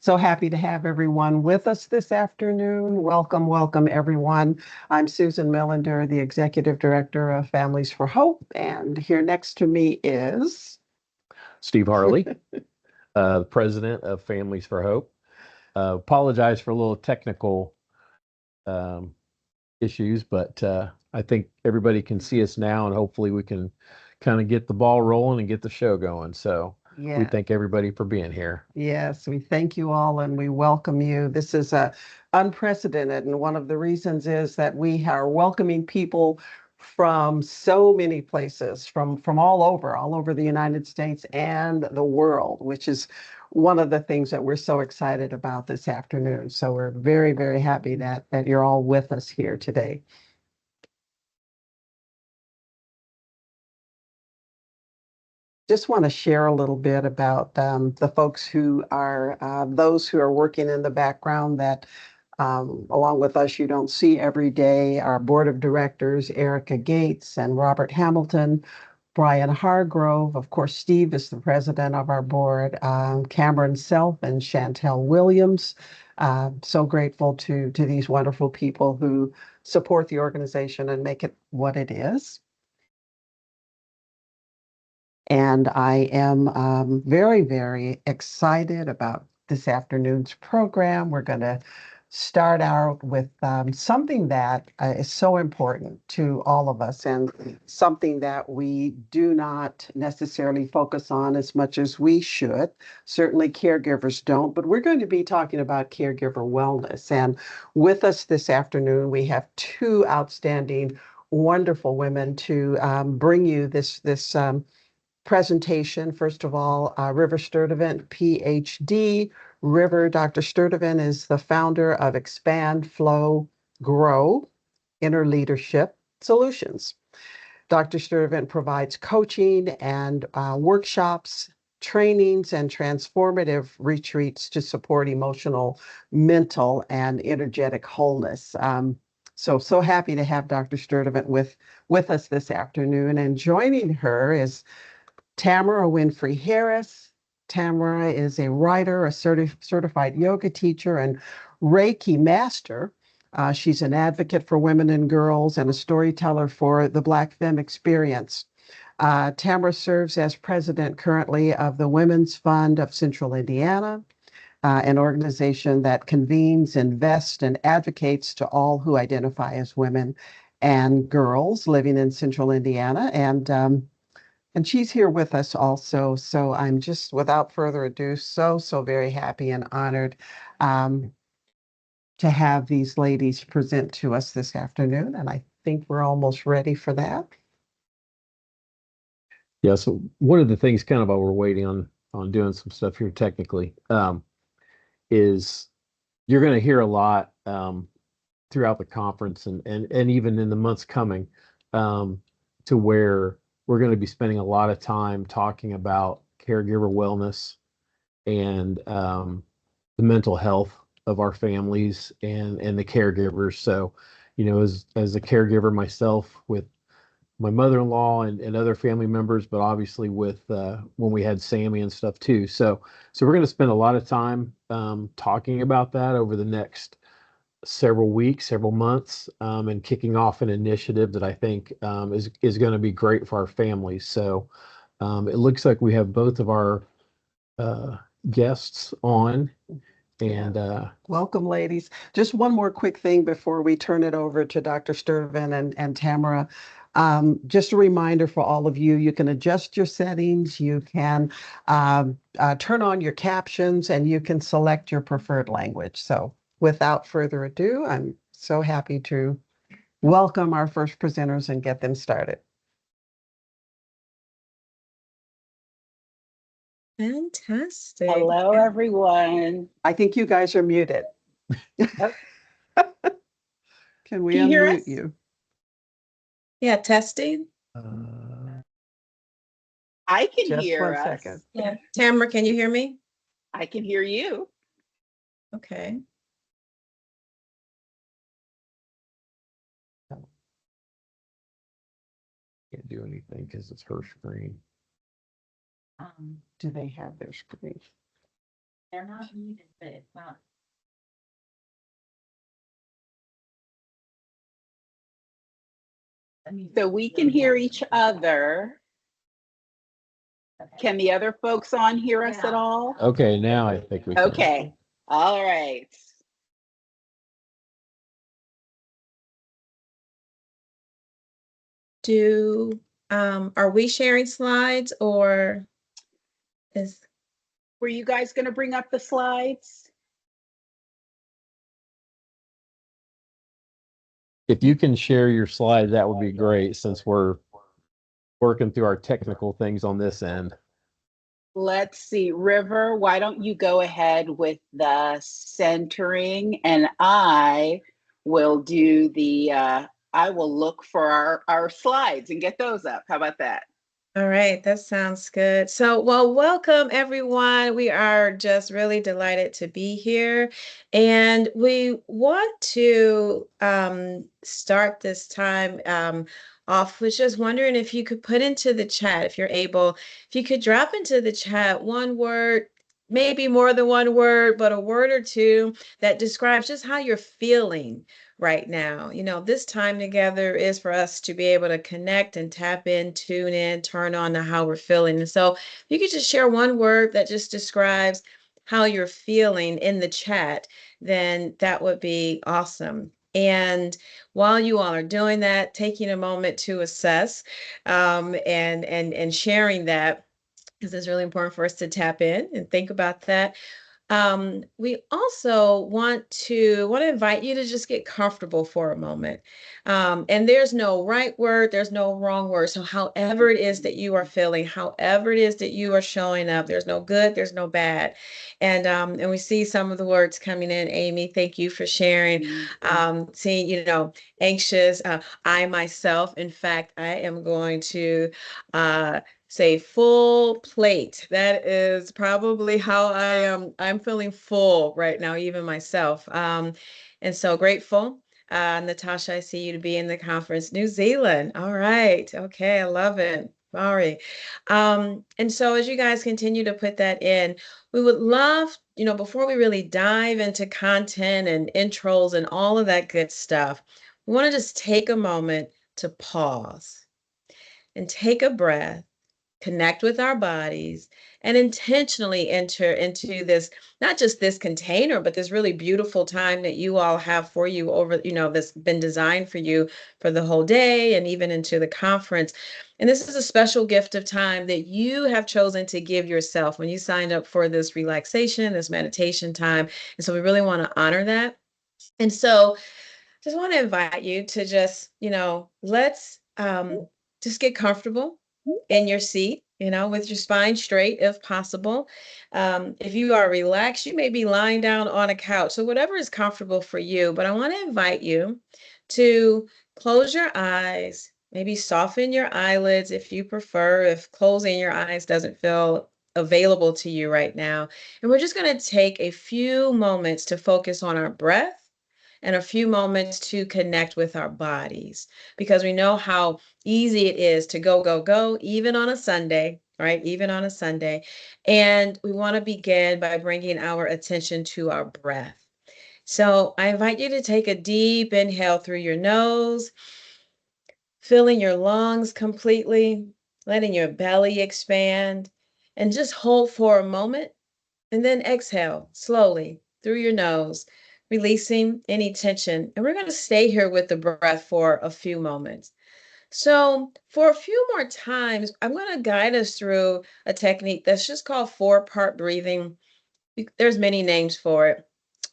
So happy to have everyone with us this afternoon. Welcome, welcome, everyone. I'm Susan Millender, the Executive Director of Families for Hope, and here next to me is Steve Harley, President of Families for Hope. Apologize for a little technical um, issues, but I think everybody can see us now, and hopefully we can kind of get the ball rolling and get the show going. So we thank everybody for being here. Yes, we thank you all and we welcome you. This is unprecedented, and one of the reasons is that we are welcoming people from so many places, from all over the United States and the world, which is one of the things that we're so excited about this afternoon. So we're very, very happy that you're all with us here today. Just want to share a little bit about the folks who are those who are working in the background that along with us you don't see every day. Our board of directors, Arika Gates and Robert Hamilton, Brian Hargrove, of course, Steve is the president of our board, Cameron Self and Chantel Williams. So grateful to these wonderful people who support the organization and make it what it is. And I am very, very excited about this afternoon's program. We're going to start out with something that is so important to all of us and something that we do not necessarily focus on as much as we should. Certainly caregivers don't, but we're going to be talking about caregiver wellness. And with us this afternoon, we have two outstanding, wonderful women to bring you this presentation. First of all, River Sturdevant, PhD. Dr. Sturdevant is the founder of Expand, Flow, Grow, Inner Leadership Solutions. Dr. Sturdevant provides coaching and workshops, trainings, and transformative retreats to support emotional, mental, and energetic wholeness. So happy to have Dr. Sturdevant with us this afternoon. And joining her is Tamara Winfrey-Harris. Tamara is a writer, a certified yoga teacher, and Reiki master. She's an advocate for women and girls and a storyteller for the Black Femme Experience. Tamara serves as president currently of the Women's Fund of Central Indiana, an organization that convenes, invests, and advocates to all who identify as women and girls living in Central Indiana. And she's here with us also. So I'm just, without further ado, so very happy and honored to have these ladies present to us this afternoon. And I think we're almost ready for that. Yeah, so one of the things kind of while we're waiting on doing some stuff here technically is you're going to hear a lot throughout the conference and even in the months coming to where we're going to be spending a lot of time talking about caregiver wellness and the mental health of our families and the caregivers. So, as a caregiver myself with my mother-in-law and other family members, but obviously with when we had Sammy and stuff too. So we're going to spend a lot of time talking about that over the next several weeks, several months, and kicking off an initiative that I think is going to be great for our families. So it looks like we have both of our guests on. And welcome, ladies. Just one more quick thing before we turn it over to Dr. Sturdevant and Tamara. Just a reminder for all of you, you can adjust your settings, you can turn on your captions, and you can select your preferred language. So without further ado, I'm so happy to welcome our first presenters and get them started. Fantastic. Hello, everyone. I think you guys are muted. Oh. Can we Can you hear unmute us? you? Yeah, testing. I can Just hear one us. second. Yeah, Tamara, can you hear me? I can hear you. Okay. can't do anything because it's her screen. Do they have their screen? They're not muted, but it's not. So we can hear each other. Can the other folks on hear us at all? Okay, now I think we can. Okay. All right. Are we sharing slides or is, Were you guys going to bring up the slides? If you can share your slide, that would be great since we're working through our technical things on this end. Let's see, River, why don't you go ahead with the centering and I will do the, I will look for our slides and get those up. How about that? all right, that sounds good. So, well, welcome everyone. We are just really delighted to be here. And we want to start this time off with just wondering if you could put into the chat, if you're able, if you could drop into the chat one word, maybe more than one word, but a word or two that describes just how you're feeling right now. You know, this time together is for us to be able to connect and tap in, tune in, turn on to how we're feeling. And so if you could just share one word that just describes how you're feeling in the chat, then that would be awesome. And while you all are doing that, taking a moment to assess and sharing that, because it's really important for us to tap in and think about that. We also want to invite you to just get comfortable for a moment. And there's no right word, there's no wrong word. So however it is that you are feeling, however it is that you are showing up, there's no good, there's no bad. And we see some of the words coming in. Amy, thank you for sharing. Seeing, anxious. I myself, in fact, I am going to say full plate. That is probably how I am. I'm feeling full right now, even myself. And so grateful. Natasha, I see you to be in the conference. New Zealand. All right. Okay. I love it. Sorry. And so as you guys continue to put that in, we would love, before we really dive into content and intros and all of that good stuff, we want to just take a moment to pause and take a breath, connect with our bodies, and intentionally enter into this, not just this container, but this really beautiful time that you all have for you over, that's been designed for you for the whole day and even into the conference. And this is a special gift of time that you have chosen to give yourself when you signed up for this relaxation, this meditation time. And so we really want to honor that. And so just want to invite you to just, let's just get comfortable in your seat, with your spine straight if possible. If you are relaxed, you may be lying down on a couch. So whatever is comfortable for you, but I want to invite you to close your eyes, maybe soften your eyelids if you prefer, if closing your eyes doesn't feel available to you right now. And we're just going to take a few moments to focus on our breath and a few moments to connect with our bodies, because we know how easy it is to go, go, go, even on a Sunday, right? Even on a Sunday. And we want to begin by bringing our attention to our breath. So I invite you to take a deep inhale through your nose, filling your lungs completely, letting your belly expand, and just hold for a moment. And then exhale slowly through your nose, releasing any tension. And we're going to stay here with the breath for a few moments. So for a few more times, I'm going to guide us through a technique that's just called 4-part breathing. There's many names for it.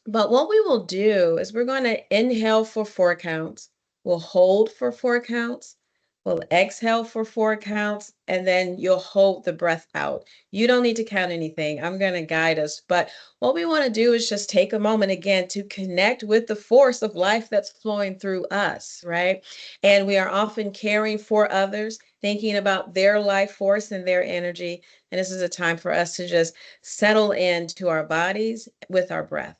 But what we will do is we're going to inhale for 4 counts. We'll hold for 4 counts. We'll exhale for 4 counts, and then you'll hold the breath out. You don't need to count anything. I'm going to guide us. But what we want to do is just take a moment again to connect with the force of life that's flowing through us, right? And we are often caring for others, thinking about their life force and their energy. And this is a time for us to just settle into our bodies with our breath.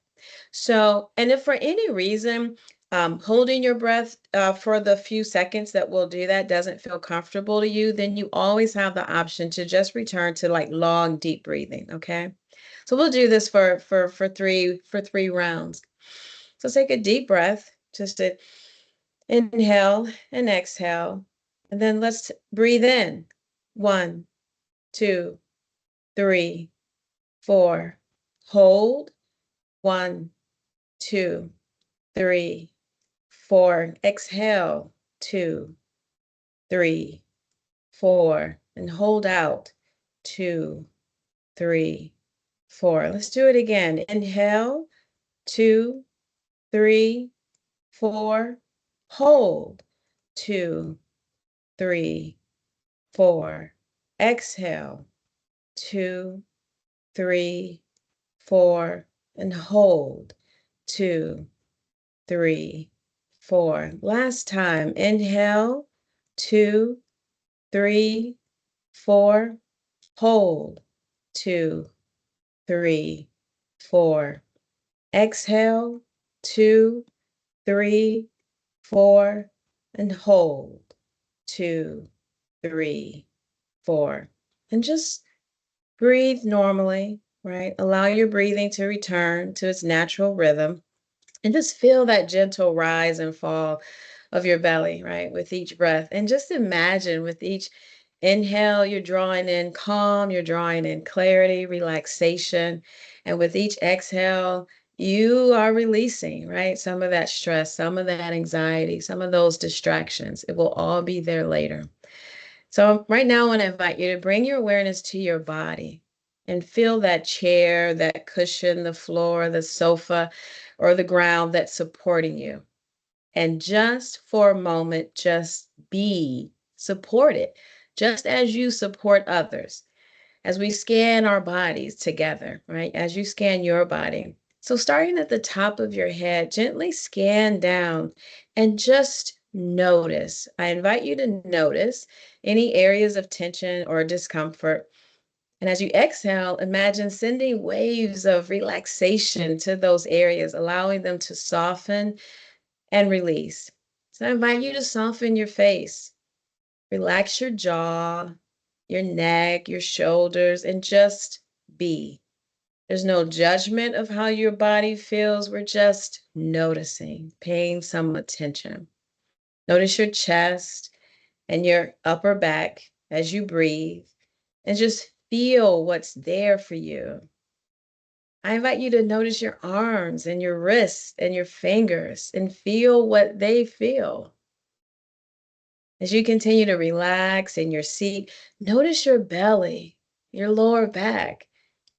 So, and if for any reason, holding your breath for the few seconds that we'll do that doesn't feel comfortable to you, then you always have the option to just return to like long, deep breathing, okay? So we'll do this for three rounds. So take a deep breath, just to inhale and exhale. And then let's breathe in. 1, 2, 3, 4. Hold. 1, 2, 3, 4. Exhale. 2, 3, 4. And hold out. 2, 3, 4. Let's do it again. Inhale. 2, 3, 4. Hold. 2, 3, 4. Exhale. 2, 3, 4. And hold. 2, 3, 4. Last time. Inhale. 2, 3, 4. Hold. 2, 3, 4. Exhale. 2, 3, 4. And hold. 2, 3, 4. And just breathe normally, right? Allow your breathing to return to its natural rhythm, and just feel that gentle rise and fall of your belly, right? With each breath. And just imagine with each inhale, you're drawing in calm, you're drawing in clarity, relaxation. And with each exhale, you are releasing, right? Some of that stress, some of that anxiety, some of those distractions. It will all be there later. So right now, I want to invite you to bring your awareness to your body and feel that chair, that cushion, the floor, the sofa, or the ground that's supporting you. And just for a moment, just be supported, just as you support others. As we scan our bodies together, right? As you scan your body. So starting at the top of your head, gently scan down and just notice. I invite you to notice any areas of tension or discomfort. And as you exhale, imagine sending waves of relaxation to those areas, allowing them to soften and release. So I invite you to soften your face, relax your jaw, your neck, your shoulders, and just be. There's no judgment of how your body feels. We're just noticing, paying some attention. Notice your chest and your upper back as you breathe, and just feel what's there for you. I invite you to notice your arms and your wrists and your fingers and feel what they feel. As you continue to relax in your seat, notice your belly, your lower back,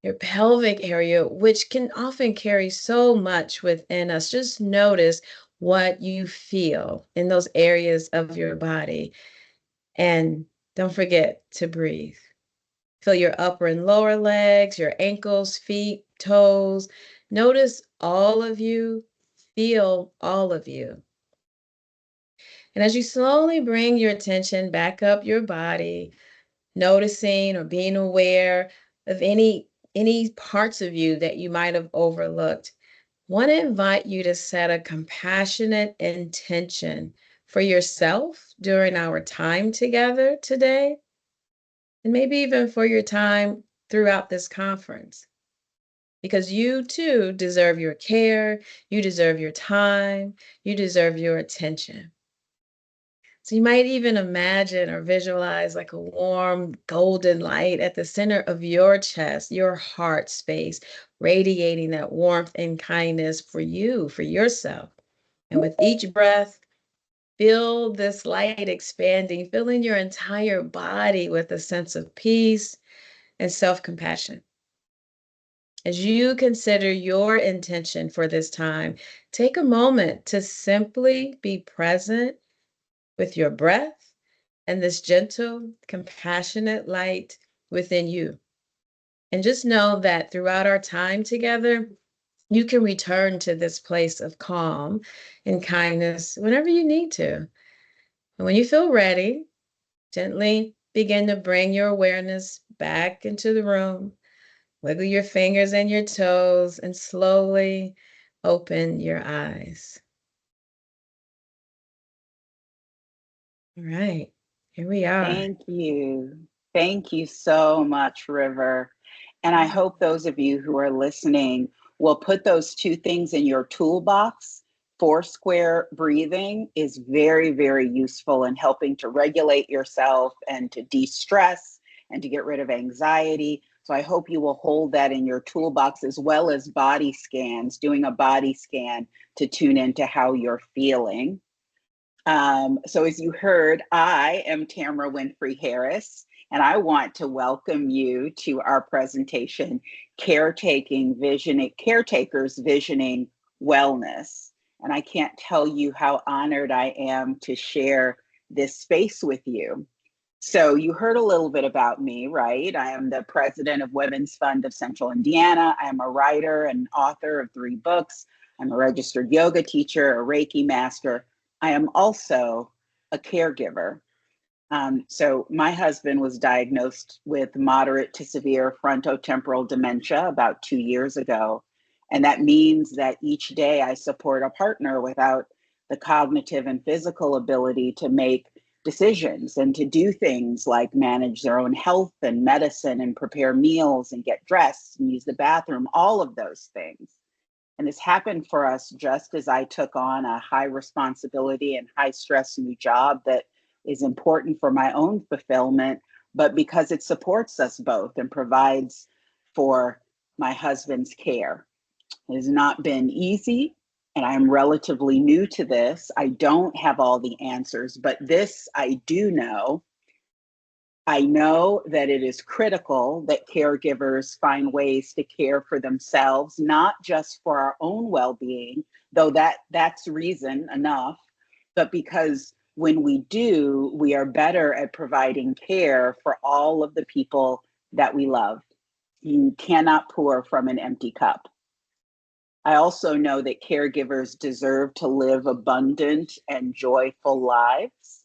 your pelvic area, which can often carry so much within us. Just notice what you feel in those areas of your body. And don't forget to breathe. Feel your upper and lower legs, your ankles, feet, toes. Notice all of you. Feel all of you. And as you slowly bring your attention back up your body, noticing or being aware of any parts of you that you might have overlooked, want to invite you to set a compassionate intention for yourself during our time together today, and maybe even for your time throughout this conference. Because you too deserve your care, you deserve your time, you deserve your attention. So you might even imagine or visualize like a warm golden light at the center of your chest, your heart space, radiating that warmth and kindness for you, for yourself. And with each breath, feel this light expanding, filling your entire body with a sense of peace and self-compassion. As you consider your intention for this time, take a moment to simply be present with your breath and this gentle, compassionate light within you. And just know that throughout our time together, you can return to this place of calm and kindness whenever you need to. And when you feel ready, gently begin to bring your awareness back into the room. Wiggle your fingers and your toes and slowly open your eyes. All right, here we are. Thank you. Thank you so much, River. And I hope those of you who are listening will put those two things in your toolbox. Four square breathing is very, very useful in helping to regulate yourself and to de-stress and to get rid of anxiety. So I hope you will hold that in your toolbox, as well as body scans, doing a body scan to tune into how you're feeling. So as you heard, I am Tamara Winfrey-Harris, and I want to welcome you to our presentation, Caretakers Visioning Wellness. And I can't tell you how honored I am to share this space with you. So you heard a little bit about me, right? I am the president of Women's Fund of Central Indiana. I am a writer and author of 3 books. I'm a registered yoga teacher, a Reiki master. I am also a caregiver. So my husband was diagnosed with moderate to severe frontotemporal dementia about 2 years ago. And that means that each day I support a partner without the cognitive and physical ability to make decisions and to do things like manage their own health and medicine and prepare meals and get dressed and use the bathroom, all of those things. And this happened for us just as I took on a high responsibility and high stress new job that is important for my own fulfillment, but because it supports us both and provides for my husband's care. It has not been easy, and I'm relatively new to this. I don't have all the answers, but this I do know. I know that it is critical that caregivers find ways to care for themselves, not just for our own well-being, though that's reason enough, but because when we do, we are better at providing care for all of the people that we love. You cannot pour from an empty cup. I also know that caregivers deserve to live abundant and joyful lives.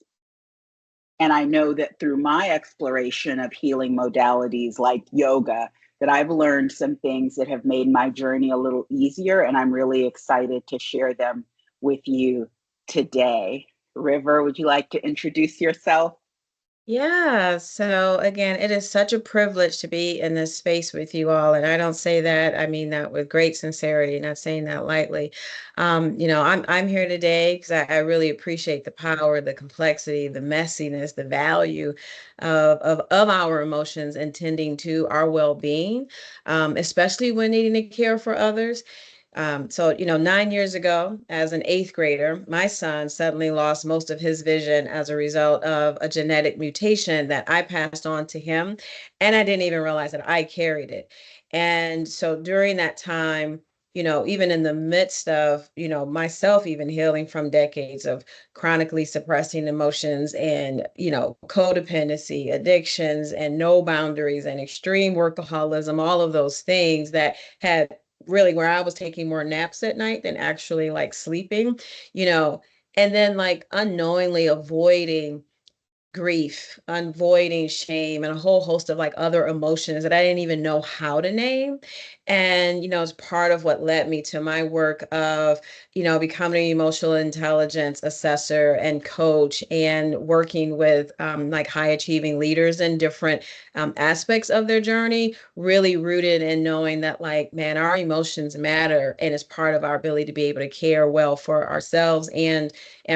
And I know that through my exploration of healing modalities like yoga, that I've learned some things that have made my journey a little easier. And I'm really excited to share them with you today. River, would you like to introduce yourself? Yeah, so again, it is such a privilege to be in this space with you all. And I don't say that, I mean that with great sincerity, not saying that lightly. I'm here today because I really appreciate the power, the complexity, the messiness, the value of our emotions and tending to our well-being, especially when needing to care for others. 9 years ago, as an 8th grader, my son suddenly lost most of his vision as a result of a genetic mutation that I passed on to him. And I didn't even realize that I carried it. And so during that time, even in the midst of, myself even healing from decades of chronically suppressing emotions and, codependency, addictions, and no boundaries and extreme workaholism, all of those things that had really where I was taking more naps at night than actually like sleeping, you know, and then like unknowingly avoiding grief, avoiding shame, and a whole host of like other emotions that I didn't even know how to name. And, it's part of what led me to my work of, becoming an emotional intelligence assessor and coach and working with like high achieving leaders in different aspects of their journey, really rooted in knowing that like, man, our emotions matter and it's part of our ability to be able to care well for ourselves and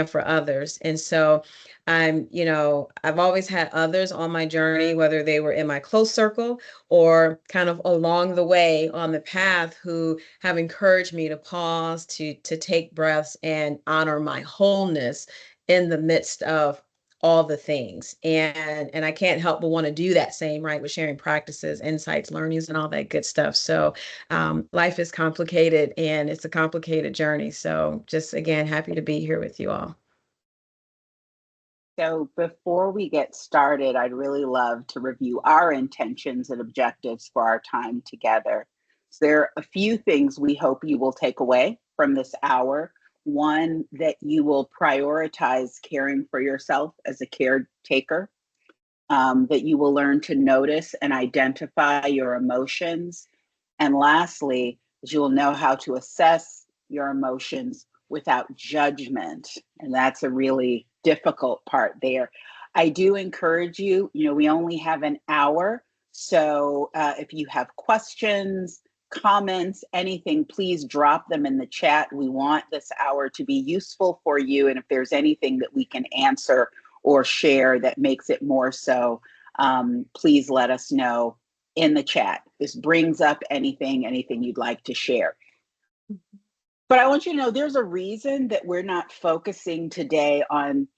for others. And so I've always had others on my journey, whether they were in my close circle or kind of along the way on the path, who have encouraged me to pause, to take breaths and honor my wholeness in the midst of all the things. And I can't help but want to do that same, right, with sharing practices, insights, learnings, and all that good stuff. So life is complicated and it's a complicated journey. So just again, happy to be here with you all. So before we get started, I'd really love to review our intentions and objectives for our time together. So there are a few things we hope you will take away from this hour. One, that you will prioritize caring for yourself as a caretaker, that you will learn to notice and identify your emotions. And lastly, that you will know how to assess your emotions without judgment. And that's a really difficult part there. I do encourage you, we only have an hour, So if you have questions, comments, anything, please drop them in the chat. We want this hour to be useful for you. And if there's anything that we can answer or share that makes it more so, please let us know in the chat. This brings up anything you'd like to share. But I want you to know there's a reason that we're not focusing today on,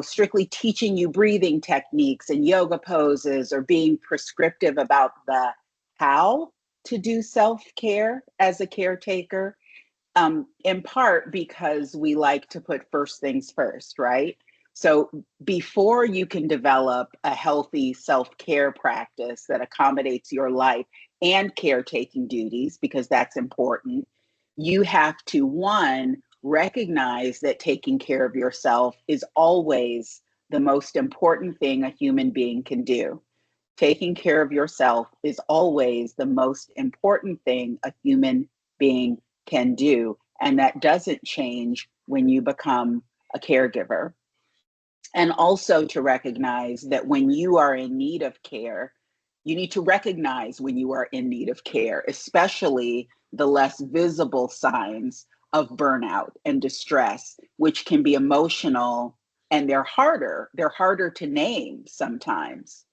strictly teaching you breathing techniques and yoga poses or being prescriptive about the how to do self-care as a caretaker, in part because we like to put first things first, right? So before you can develop a healthy self-care practice that accommodates your life and caretaking duties, because that's important, you have to, one, recognize that taking care of yourself is always the most important thing a human being can do. Taking care of yourself is always the most important thing a human being can do. And that doesn't change when you become a caregiver. And also to recognize that when you are in need of care, you need to recognize when you are in need of care, especially the less visible signs of burnout and distress, which can be emotional, and they're harder to name sometimes.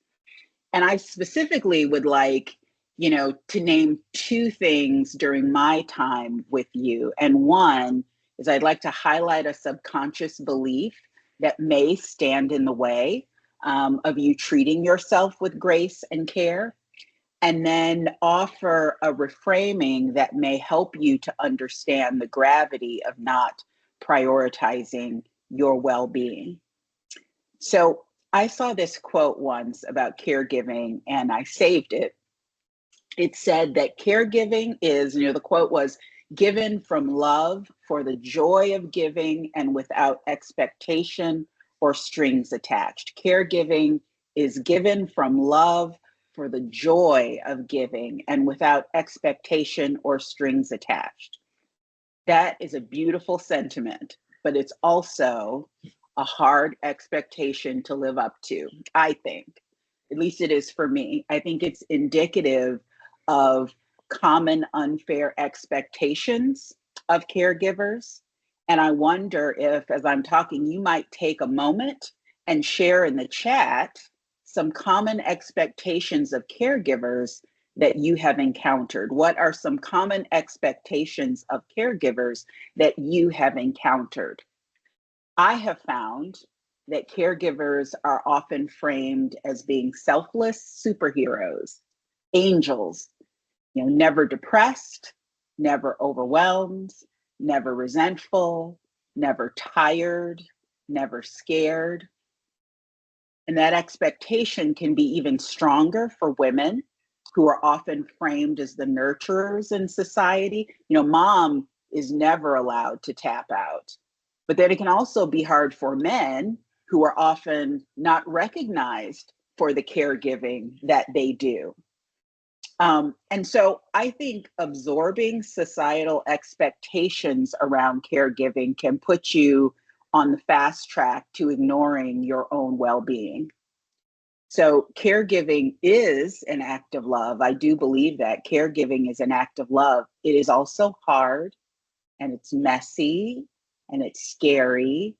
And I specifically would like, to name two things during my time with you. And one is I'd like to highlight a subconscious belief that may stand in the way of you treating yourself with grace and care, and then offer a reframing that may help you to understand the gravity of not prioritizing your well-being. So I saw this quote once about caregiving and I saved it. It said that caregiving is, the quote was, given from love for the joy of giving and without expectation or strings attached. Caregiving is given from love for the joy of giving and without expectation or strings attached. That is a beautiful sentiment, but it's also a hard expectation to live up to, I think. At least it is for me. I think it's indicative of common unfair expectations of caregivers. And I wonder if, as I'm talking, you might take a moment and share in the chat some common expectations of caregivers that you have encountered. What are some common expectations of caregivers that you have encountered? I have found that caregivers are often framed as being selfless superheroes, angels, never depressed, never overwhelmed, never resentful, never tired, never scared. And that expectation can be even stronger for women who are often framed as the nurturers in society. Mom is never allowed to tap out. But then it can also be hard for men who are often not recognized for the caregiving that they do. And so I think absorbing societal expectations around caregiving can put you on the fast track to ignoring your own well-being. So caregiving is an act of love. I do believe that caregiving is an act of love. It is also hard, and it's messy, and it's scary.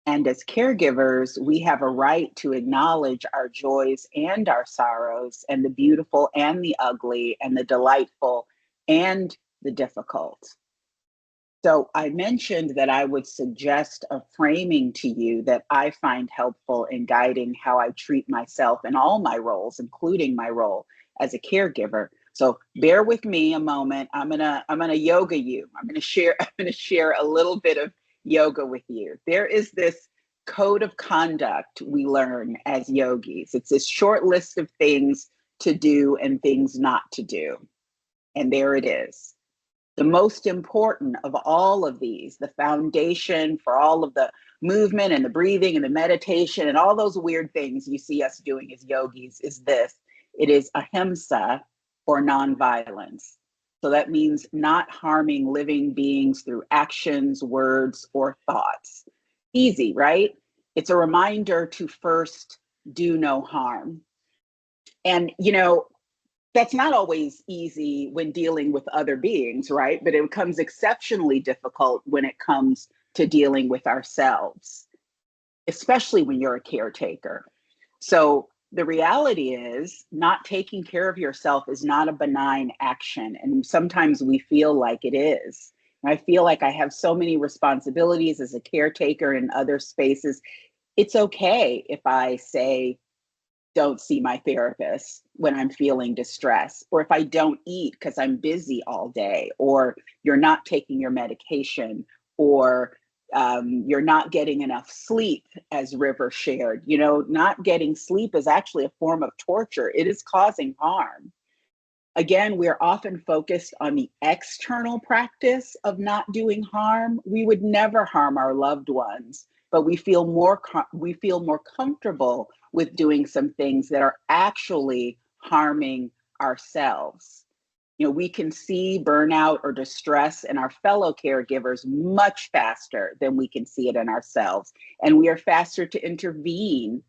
And as caregivers, we have a right to acknowledge our joys and our sorrows, and the beautiful and the ugly, and the delightful and the difficult. So I mentioned that I would suggest a framing to you that I find helpful in guiding how I treat myself in all my roles, including my role as a caregiver. So bear with me a moment. I'm gonna yoga you. I'm gonna share a little bit of yoga with you. There is this code of conduct we learn as yogis. It's this short list of things to do and things not to do. And there it is. The most important of all of these, the foundation for all of the movement and the breathing and the meditation and all those weird things you see us doing as yogis, is this. It is ahimsa, or nonviolence. So that means not harming living beings through actions, words, or thoughts. Easy, right? It's a reminder to first do no harm. And, that's not always easy when dealing with other beings, right? But it becomes exceptionally difficult when it comes to dealing with ourselves, especially when you're a caretaker. So the reality is, not taking care of yourself is not a benign action. And sometimes we feel like it is. And I feel like I have so many responsibilities as a caretaker in other spaces. It's okay if I say, don't see my therapist when I'm feeling distressed, or if I don't eat because I'm busy all day, or you're not taking your medication, or you're not getting enough sleep, as River shared. You know, not getting sleep is actually a form of torture. It is causing harm. Again, we're often focused on the external practice of not doing harm. We would never harm our loved ones, but we feel more comfortable with doing some things that are actually harming ourselves. You know, we can see burnout or distress in our fellow caregivers much faster than we can see it in ourselves. And we are faster to intervene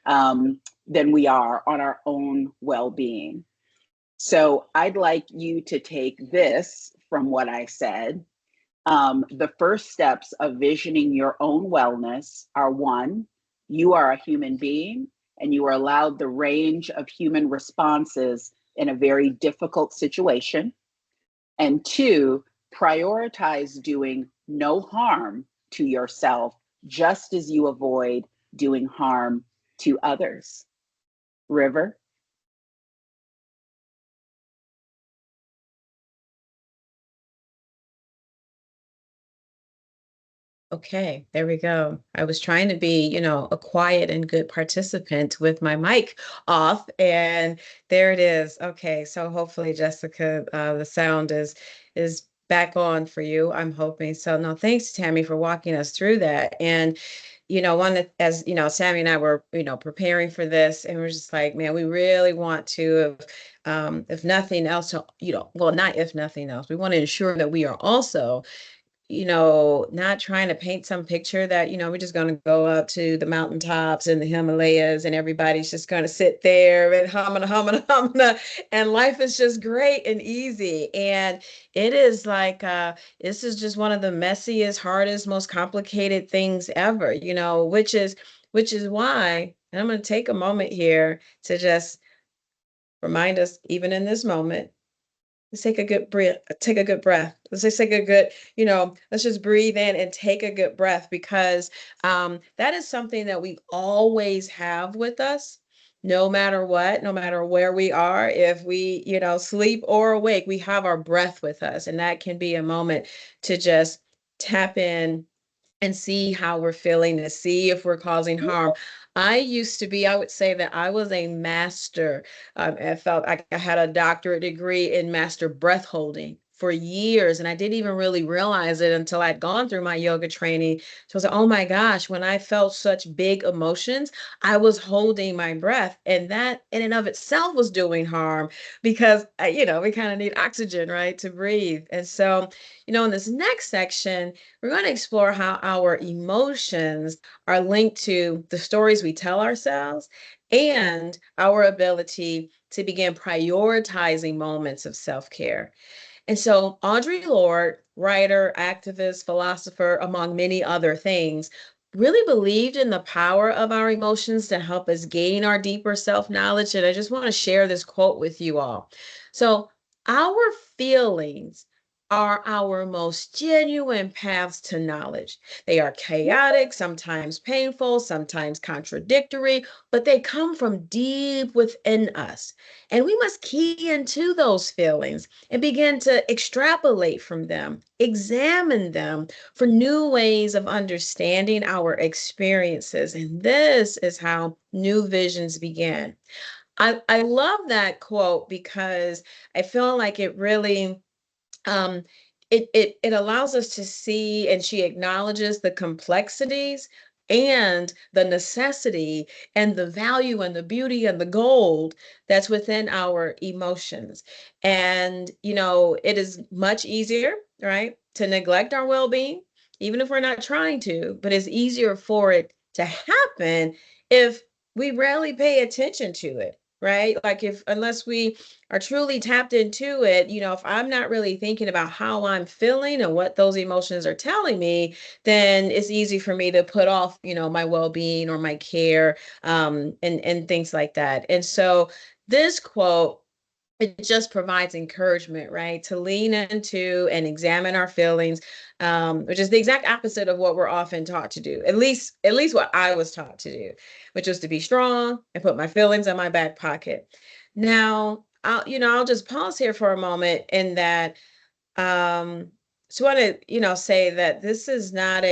than we are on our own well-being. So I'd like you to take this from what I said. The first steps of visioning your own wellness are: one, you are a human being and you are allowed the range of human responses in a very difficult situation. And two, prioritize doing no harm to yourself, just as you avoid doing harm to others. River? Okay, there we go. I was trying to be, a quiet and good participant with my mic off, and there it is. Okay, so hopefully, Jessica, the sound is back on for you. I'm hoping so. No, thanks, Tammy, for walking us through that. And one that, as Sammy and I were, preparing for this, and we're just like, man, we really want to, if nothing else, well, not if nothing else, we want to ensure that we are also not trying to paint some picture that, we're just going to go up to the mountaintops and the Himalayas and everybody's just going to sit there and humana, and life is just great and easy. And it is like, this is just one of the messiest, hardest, most complicated things ever, which is why, and I'm going to take a moment here to just remind us, even in this moment, let's take a good breath. Take a good breath. Let's just take a good, let's just breathe in and take a good breath, because that is something that we always have with us, no matter what, no matter where we are. If we, sleep or awake, we have our breath with us, and that can be a moment to just tap in and see how we're feeling, to see if we're causing harm. I would say that I was a master. I felt like I had a doctorate degree in master breath holding for years. And I didn't even really realize it until I'd gone through my yoga training. So I was like, oh my gosh, when I felt such big emotions, I was holding my breath. And that in and of itself was doing harm, because, we kind of need oxygen, right, to breathe. And so, in this next section, we're going to explore how our emotions are linked to the stories we tell ourselves and our ability to begin prioritizing moments of self-care. And so Audre Lorde, writer, activist, philosopher, among many other things, really believed in the power of our emotions to help us gain our deeper self-knowledge. And I just want to share this quote with you all. So, our feelings are our most genuine paths to knowledge. They are chaotic, sometimes painful, sometimes contradictory, but they come from deep within us. And we must key into those feelings and begin to extrapolate from them, examine them for new ways of understanding our experiences. And this is how new visions begin. I love that quote, because I feel like it really um, it allows us to see, and she acknowledges the complexities and the necessity and the value and the beauty and the gold that's within our emotions. And it is much easier, right, to neglect our well-being, even if we're not trying to, but it's easier for it to happen if we rarely pay attention to it. right? Like unless we are truly tapped into it, if I'm not really thinking about how I'm feeling and what those emotions are telling me, then it's easy for me to put off, my well-being or my care, and things like that. And so this quote, it just provides encouragement, right? To lean into and examine our feelings, which is the exact opposite of what we're often taught to do. At least what I was taught to do, which was to be strong and put my feelings in my back pocket. Now, I'll just pause here for a moment in that, just want to, say that this is not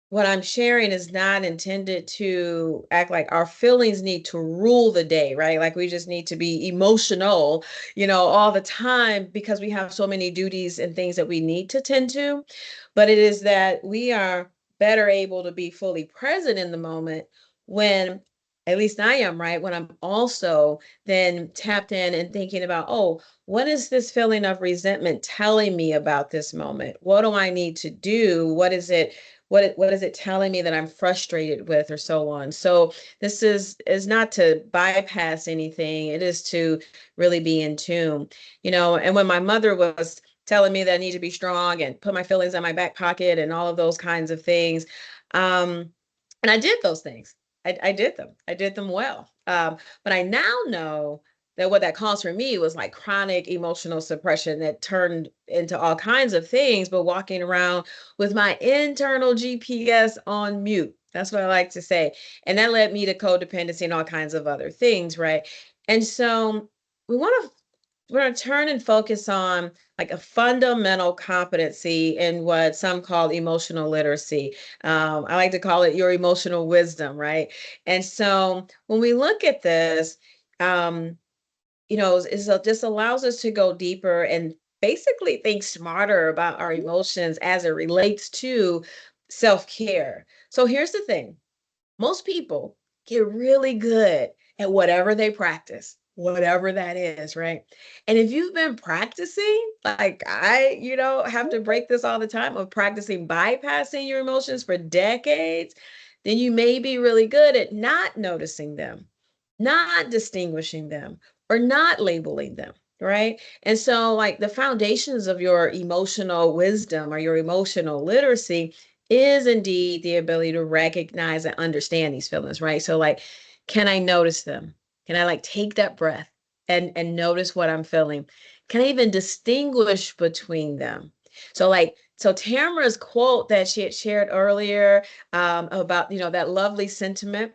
what I'm sharing is not intended to act like our feelings need to rule the day, right? Like we just need to be emotional, all the time because we have so many duties and things that we need to tend to. But it is that we are better able to be fully present in the moment when, at least I am, right? When I'm also then tapped in and thinking about, oh, what is this feeling of resentment telling me about this moment? What do I need to do? What is it? What is it telling me that I'm frustrated with, or so on? So this is not to bypass anything. It is to really be in tune, and when my mother was telling me that I need to be strong and put my feelings in my back pocket and all of those kinds of things, and I did those things. I did them. I did them well. But I now know that what that caused for me was like chronic emotional suppression that turned into all kinds of things, but walking around with my internal GPS on mute. That's what I like to say. And that led me to codependency and all kinds of other things, right? And so we want to we're going to turn and focus on like a fundamental competency in what some call emotional literacy. I like to call it your emotional wisdom, right? And so when we look at this, um, this allows us to go deeper and basically think smarter about our emotions as it relates to self-care. So here's the thing. Most people get really good at whatever they practice, whatever that is, right? And if you've been practicing, like I, have to break this all the time of practicing bypassing your emotions for decades, then you may be really good at not noticing them, not distinguishing them, or not labeling them. Right. And so, like, the foundations of your emotional wisdom or your emotional literacy is indeed the ability to recognize and understand these feelings, right? So like, can I notice them? Can I like take that breath and notice what I'm feeling? Can I even distinguish between them? So Tamara's quote that she had shared earlier, about, that lovely sentiment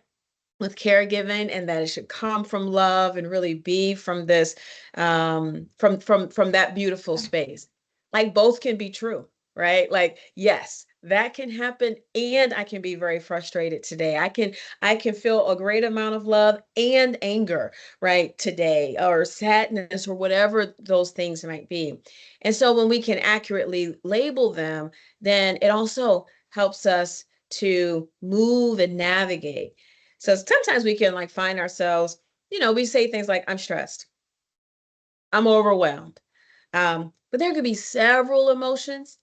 with caregiving, and that it should come from love and really be from this, from that beautiful space. Like both can be true, right? Like, yes, that can happen, and I can be very frustrated today. I can feel a great amount of love and anger, right, today, or sadness, or whatever those things might be. And so when we can accurately label them, then it also helps us to move and navigate. So sometimes we can like find ourselves, we say things like, I'm stressed, I'm overwhelmed. But there could be several emotions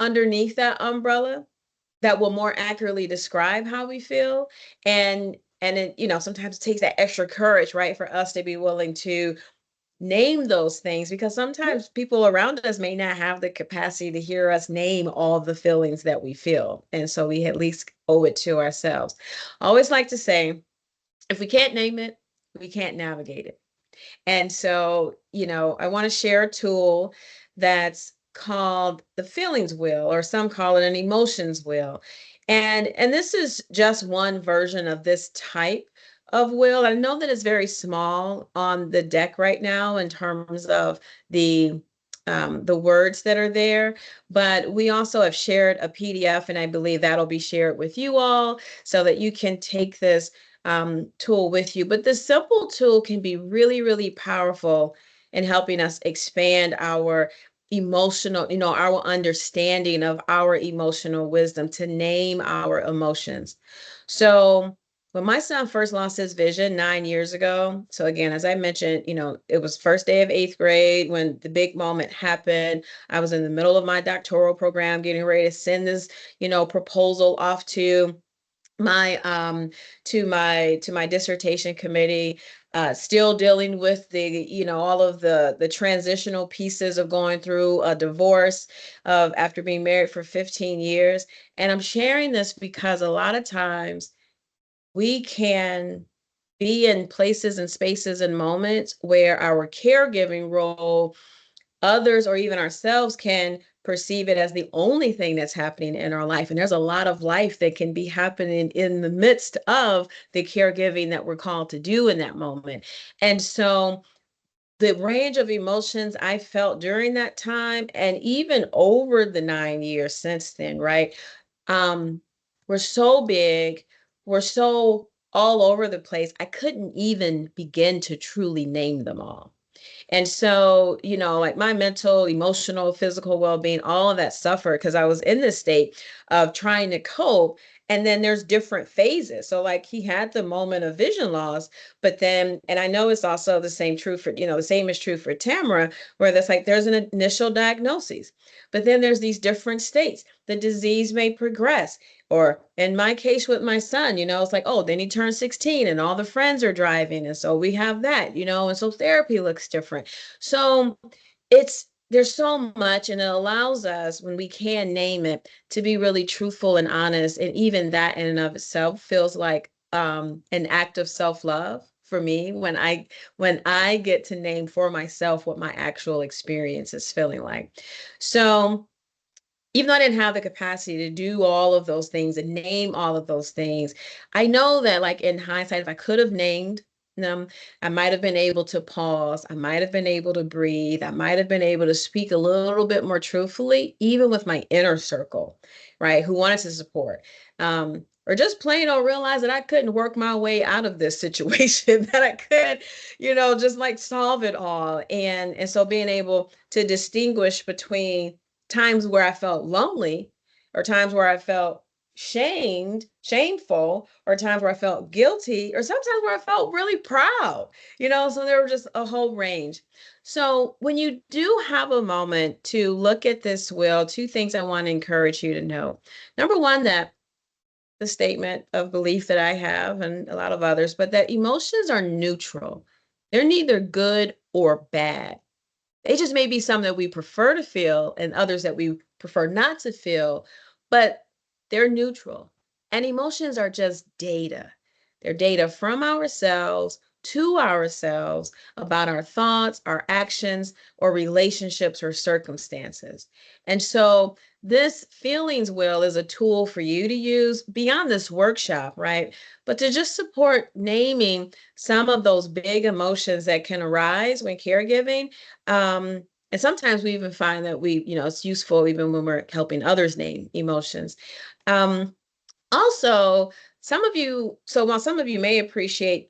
underneath that umbrella that will more accurately describe how we feel. And it, sometimes it takes that extra courage, right, for us to be willing to name those things, because sometimes people around us may not have the capacity to hear us name all the feelings that we feel. And so we at least owe it to ourselves. I always like to say, if we can't name it, we can't navigate it. And so, I want to share a tool that's called the feelings wheel, or some call it an emotions wheel. And this is just one version of this type of wheel. I know that it's very small on the deck right now in terms of the words that are there, but we also have shared a PDF, and I believe that'll be shared with you all so that you can take this tool with you. But this simple tool can be really, really powerful in helping us expand our emotional, our understanding of our emotional wisdom, to name our emotions. So when my son first lost his vision 9 years ago, so again, as I mentioned, it was first day of 8th grade when the big moment happened. I was in the middle of my doctoral program, getting ready to send this, proposal off to my dissertation committee, still dealing with all of the transitional pieces of going through a divorce of after being married for 15 years. And I'm sharing this because a lot of times we can be in places and spaces and moments where our caregiving role, others or even ourselves can perceive it as the only thing that's happening in our life. And there's a lot of life that can be happening in the midst of the caregiving that we're called to do in that moment. And so the range of emotions I felt during that time and even over the 9 years since then, right? Were so big, were so all over the place. I couldn't even begin to truly name them all. And so, like my mental, emotional, physical well-being, all of that suffered because I was in this state of trying to cope. And then there's different phases. So like he had the moment of vision loss, but then, and I know it's also the same true for, the same is true for Tamara, where that's like there's an initial diagnosis, but then there's these different states. The disease may progress. Or in my case with my son, it's like, oh, then he turned 16 and all the friends are driving. And so we have that, and so therapy looks different. So there's so much, and it allows us, when we can name it, to be really truthful and honest. And even that in and of itself feels like an act of self-love for me when I get to name for myself what my actual experience is feeling like. So even though I didn't have the capacity to do all of those things and name all of those things, I know that like in hindsight, if I could have named them, I might have been able to pause. I might have been able to breathe. I might have been able to speak a little bit more truthfully, even with my inner circle, right? Who wanted to support. Or just plain old realize that I couldn't work my way out of this situation, that I could, just like solve it all. And so being able to distinguish between times where I felt lonely, or times where I felt shameful, or times where I felt guilty, or sometimes where I felt really proud, so there were just a whole range. So when you do have a moment to look at this will, two things I want to encourage you to know. Number one, that the statement of belief that I have and a lot of others, but that emotions are neutral. They're neither good or bad. They just may be some that we prefer to feel and others that we prefer not to feel, but they're neutral. And emotions are just data. They're data from ourselves to ourselves about our thoughts, our actions, or relationships or circumstances. And so this feelings wheel is a tool for you to use beyond this workshop, right? But to just support naming some of those big emotions that can arise when caregiving. And sometimes we even find that it's useful even when we're helping others name emotions. Also, while some of you may appreciate,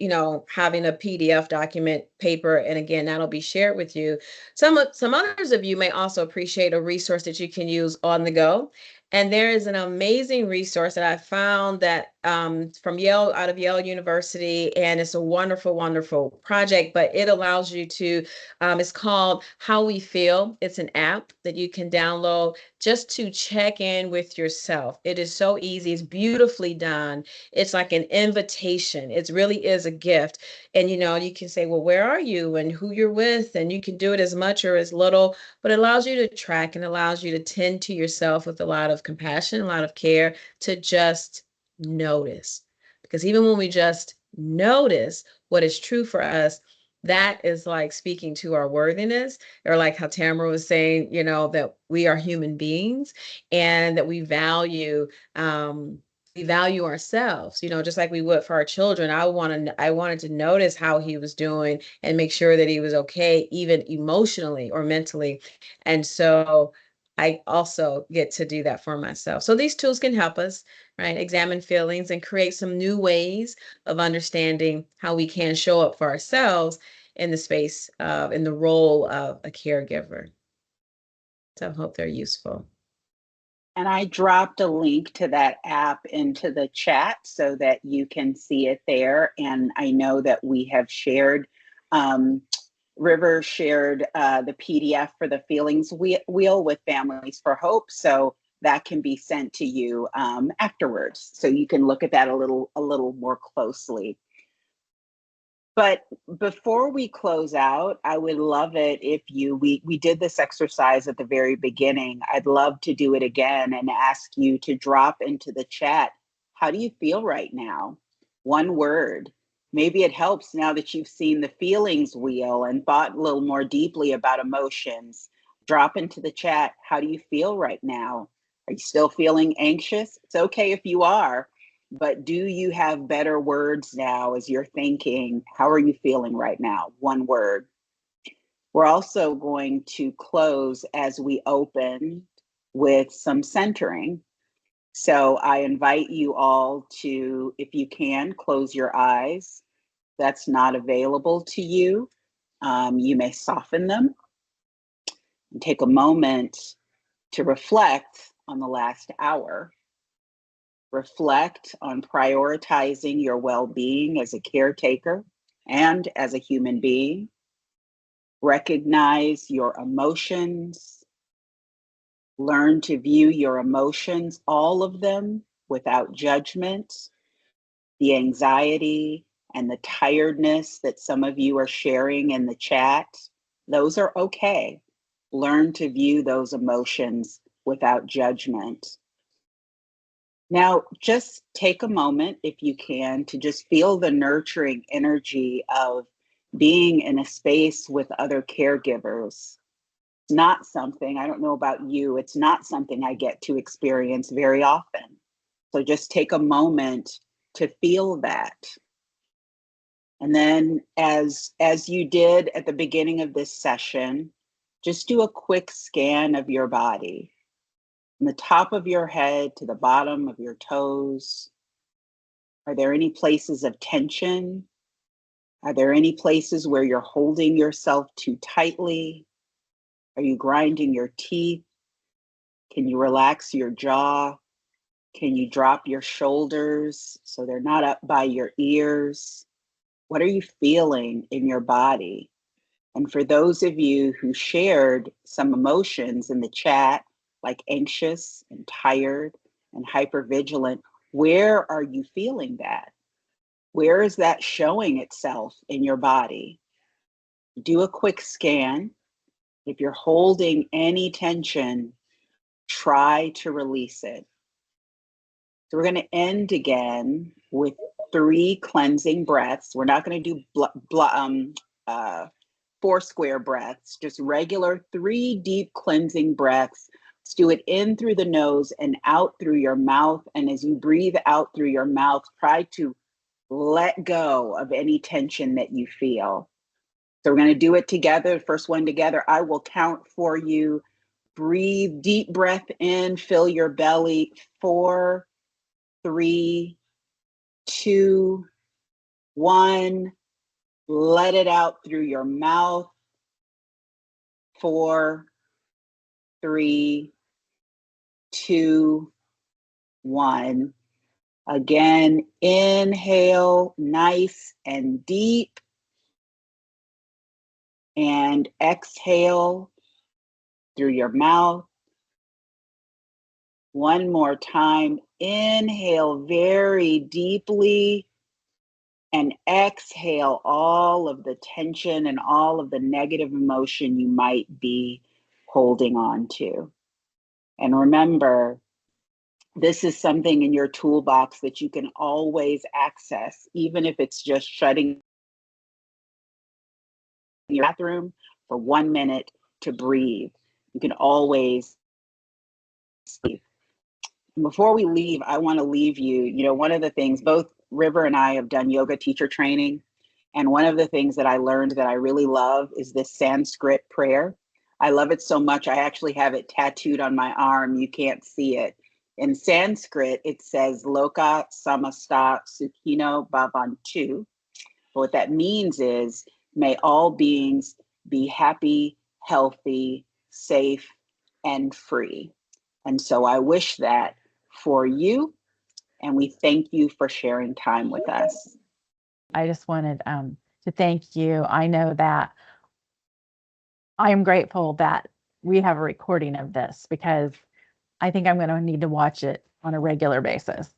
having a PDF document paper, and again, that'll be shared with you, some others of you may also appreciate a resource that you can use on the go. And there is an amazing resource that I found that from out of Yale University, and it's a wonderful, wonderful project, but it allows you to, it's called How We Feel. It's an app that you can download just to check in with yourself. It is so easy. It's beautifully done. It's like an invitation. It really is a gift. And, you can say, well, where are you and who you're with? And you can do it as much or as little, but it allows you to track and allows you to tend to yourself with a lot of compassion, a lot of care, to just notice. Because even when we just notice what is true for us, that is like speaking to our worthiness, or like how Tamara was saying, that we are human beings and that we value ourselves, just like we would for our children. I wanted to notice how he was doing and make sure that he was okay, even emotionally or mentally. And so I also get to do that for myself. So these tools can help us, right, examine feelings and create some new ways of understanding how we can show up for ourselves in the space of, in the role of a caregiver. So I hope they're useful. And I dropped a link to that app into the chat so that you can see it there. And I know that we have shared, River shared the PDF for the feelings wheel with Families for Hope. So that can be sent to you afterwards, so you can look at that a little more closely. But before we close out, I would love it if we did this exercise at the very beginning. I'd love to do it again and ask you to drop into the chat, how do you feel right now? One word. Maybe it helps now that you've seen the feelings wheel and thought a little more deeply about emotions. Drop into the chat, how do you feel right now? Are you still feeling anxious? It's okay if you are. But do you have better words now as you're thinking, how are you feeling right now? One word. We're also going to close as we open with some centering. So I invite you all to, if you can, close your eyes. That's not available to you. You may soften them and take a moment to reflect on the last hour. Reflect on prioritizing your well-being as a caretaker and as a human being. Recognize your emotions. Learn to view your emotions, all of them, without judgment. The anxiety and the tiredness that some of you are sharing in the chat, those are okay. Learn to view those emotions without judgment. Now, just take a moment, if you can, to just feel the nurturing energy of being in a space with other caregivers. It's not something, I don't know about you, it's not something I get to experience very often. So just take a moment to feel that. And then as you did at the beginning of this session, just do a quick scan of your body. From the top of your head to the bottom of your toes. Are there any places of tension? Are there any places where you're holding yourself too tightly? Are you grinding your teeth? Can you relax your jaw? Can you drop your shoulders so they're not up by your ears? What are you feeling in your body? And for those of you who shared some emotions in the chat, like anxious and tired and hypervigilant, where are you feeling that? Where is that showing itself in your body? Do a quick scan. If you're holding any tension, try to release it. So we're going to end again with 3 cleansing breaths. We're not going to do 4 square breaths, just regular 3 deep cleansing breaths. Let's do it in through the nose and out through your mouth. And as you breathe out through your mouth, try to let go of any tension that you feel. So we're going to do it together. First one together. I will count for you. Breathe, deep breath in, fill your belly. 4, 3, 2, 1. Let it out through your mouth. 4, 3, 2, 1. Again, inhale nice and deep. And exhale through your mouth. One more time. Inhale very deeply. And exhale all of the tension and all of the negative emotion you might be holding on to. And remember, this is something in your toolbox that you can always access, even if it's just shutting your bathroom for 1 minute to breathe. You can always breathe. Before we leave, I want to leave you, one of the things, both River and I have done yoga teacher training. And one of the things that I learned that I really love is this Sanskrit prayer. I love it so much. I actually have it tattooed on my arm. You can't see it. In Sanskrit, it says, Loka samasta sukhino bhavantu. What that means is, may all beings be happy, healthy, safe, and free. And so I wish that for you, and we thank you for sharing time with us. I just wanted to thank you. I know that I am grateful that we have a recording of this, because I think I'm going to need to watch it on a regular basis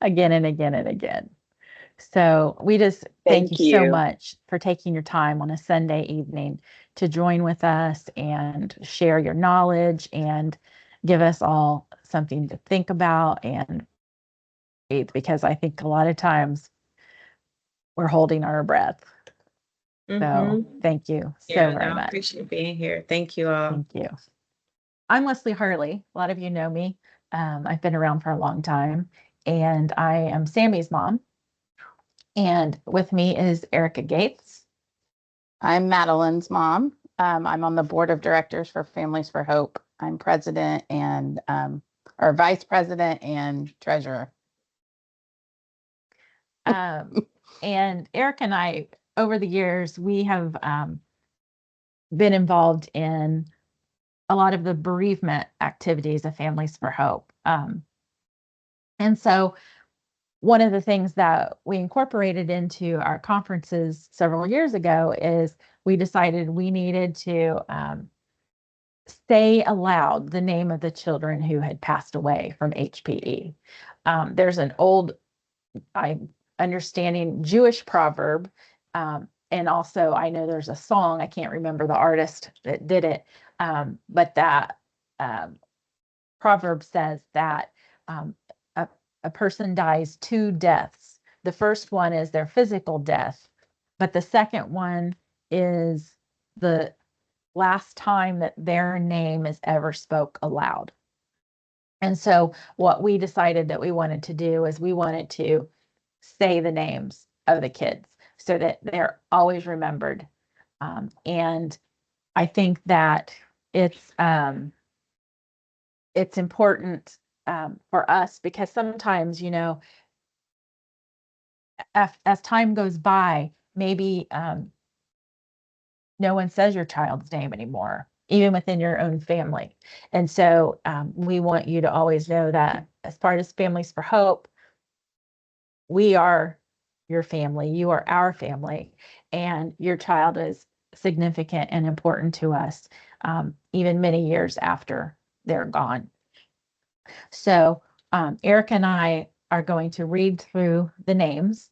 again and again and again. So we just thank you so much for taking your time on a Sunday evening to join with us and share your knowledge and give us all something to think about and because I think a lot of times we're holding our breath. So thank you so very much. I appreciate being here. Thank you all. Thank you. I'm Leslie Harley. A lot of you know me. I've been around for a long time, and I am Sammy's mom. And with me is Arika Gates. I'm Madeline's mom. I'm on the board of directors for Families for Hope. I'm president and or vice president and treasurer. And Eric and I, over the years, we have been involved in a lot of the bereavement activities of Families for Hope. And so one of the things that we incorporated into our conferences several years ago is we decided we needed to say aloud the name of the children who had passed away from HPE. There's an old, I'm understanding, Jewish proverb. And also I know there's a song, I can't remember the artist that did it, but that proverb says that a person dies two deaths. The first one is their physical death, but the second one is the last time that their name is ever spoke aloud. And so what we decided that we wanted to do is we wanted to say the names of the kids so that they're always remembered. And I think that it's important for us because sometimes, you know, as time goes by, maybe no one says your child's name anymore, even within your own family. And so we want you to always know that as part of Families for Hope, we are your family, you are our family, and your child is significant and important to us, even many years after they're gone. So Eric and I are going to read through the names.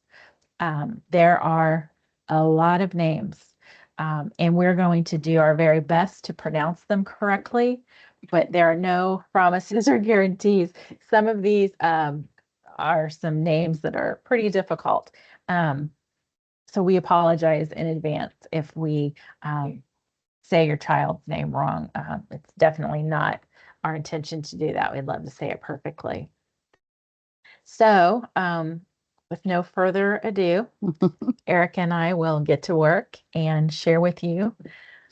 There are a lot of names, and we're going to do our very best to pronounce them correctly, but there are no promises or guarantees. Some of these are some names that are pretty difficult. So we apologize in advance if we say your child's name wrong. It's definitely not our intention to do that. We'd love to say it perfectly. So with no further ado, Eric and I will get to work and share with you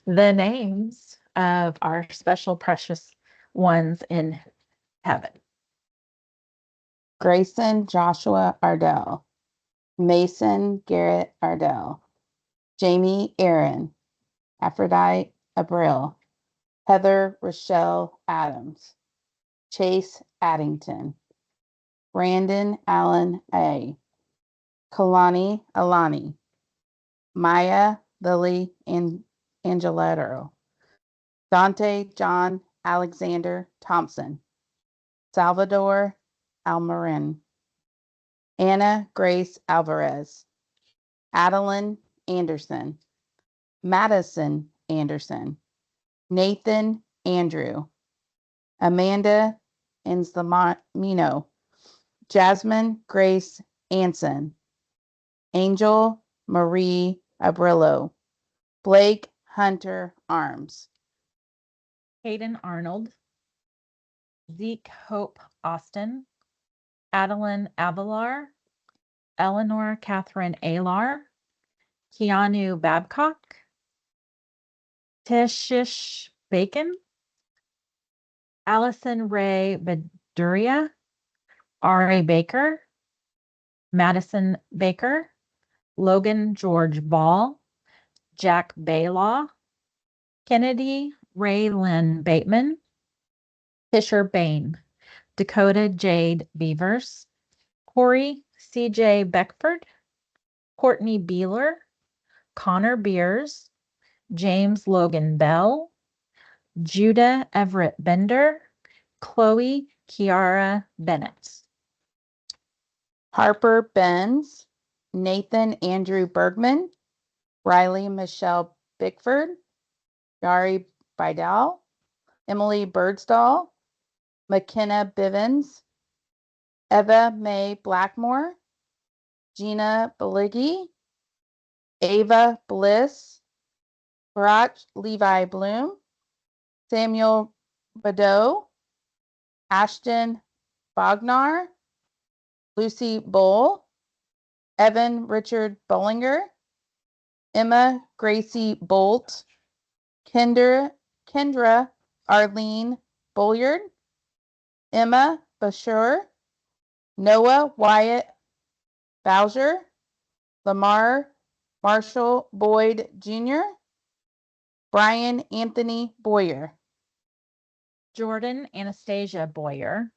the names of our special precious ones in heaven. Grayson Joshua Ardell, Mason Garrett Ardell, Jamie Aaron, Aphrodite Abril, Heather Rochelle Adams, Chase Addington, Brandon Allen A, Kalani Alani, Maya Lily Angeletto, Dante John Alexander Thompson, Salvador Almarin, Anna Grace Alvarez, Adeline Anderson, Madison Anderson, Nathan Andrew, Amanda Enslamino, Jasmine Grace Anson, Angel Marie Abrillo, Blake Hunter Arms, Hayden Arnold, Zeke Hope Austin, Adeline Avalar, Eleanor Catherine Alar, Keanu Babcock, Teshish Bacon, Allison Ray Beduria, R.A. Baker, Madison Baker, Logan George Ball, Jack Baylaw, Kennedy Ray Lynn Bateman, Fisher Bain, Dakota Jade Beavers, Corey C.J. Beckford, Courtney Beeler, Connor Beers, James Logan Bell, Judah Everett Bender, Chloe Kiara Bennett. Harper Benz, Nathan Andrew Bergman, Riley Michelle Bickford, Yari Bidal, Emily Birdsdall, McKenna Bivens, Eva May Blackmore, Gina Beligi, Ava Bliss, Barak Levi Bloom, Samuel Badeau, Ashton Bognar, Lucy Bull, Evan Richard Bollinger, Emma Gracie Bolt, Kendra Arlene Bulliard, Emma Bashir, Noah Wyatt Bowser, Lamar Marshall Boyd Jr., Brian Anthony Boyer. Jordan Anastasia Boyer,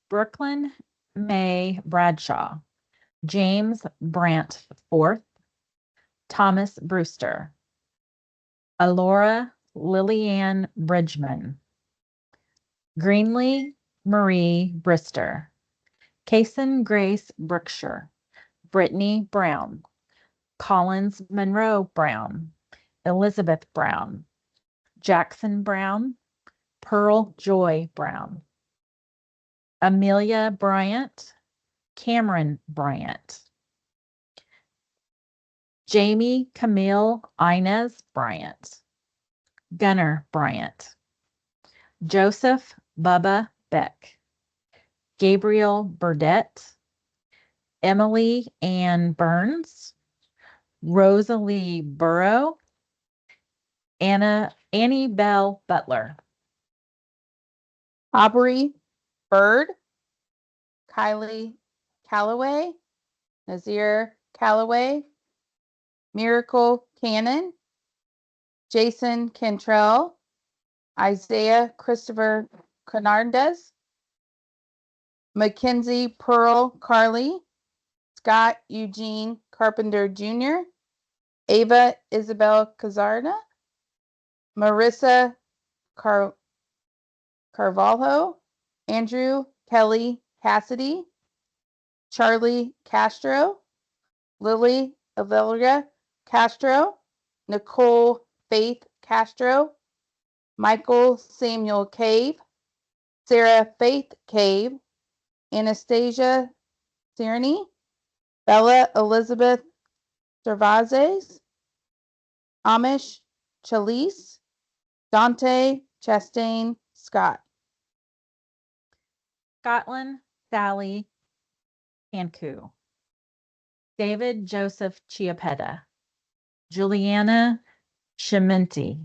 Brooklyn May Bradshaw, James Brandt IV, Thomas Brewster, Alora Lillian Bridgman, Greenlee Marie Brister, Kason Grace Brookshire, Brittany Brown, Collins Monroe Brown, Elizabeth Brown, Jackson Brown, Pearl Joy Brown, Amelia Bryant, Cameron Bryant, Jamie Camille Inez Bryant, Gunnar Bryant, Joseph Bubba Beck, Gabriel Burdett, Emily Ann Burns, Rosalie Burrow, Annie Bell Butler. Aubrey Bird, Kylie Calloway, Nazir Calloway, Miracle Cannon, Jason Cantrell, Isaiah Christopher Canardes, Mackenzie Pearl Carley, Scott Eugene Carpenter Jr., Ava Isabel Cazarda, Marissa Carvalho, Andrew Kelly Cassidy, Charlie Castro, Lily Avelia Castro, Nicole Faith Castro, Michael Samuel Cave, Sarah Faith Cave, Anastasia Cerny, Bella Elizabeth Servazes, Amish Chalise, Dante Chastain Scott. Scotland Sally Cancu, David Joseph Chiapetta, Juliana Shimenti,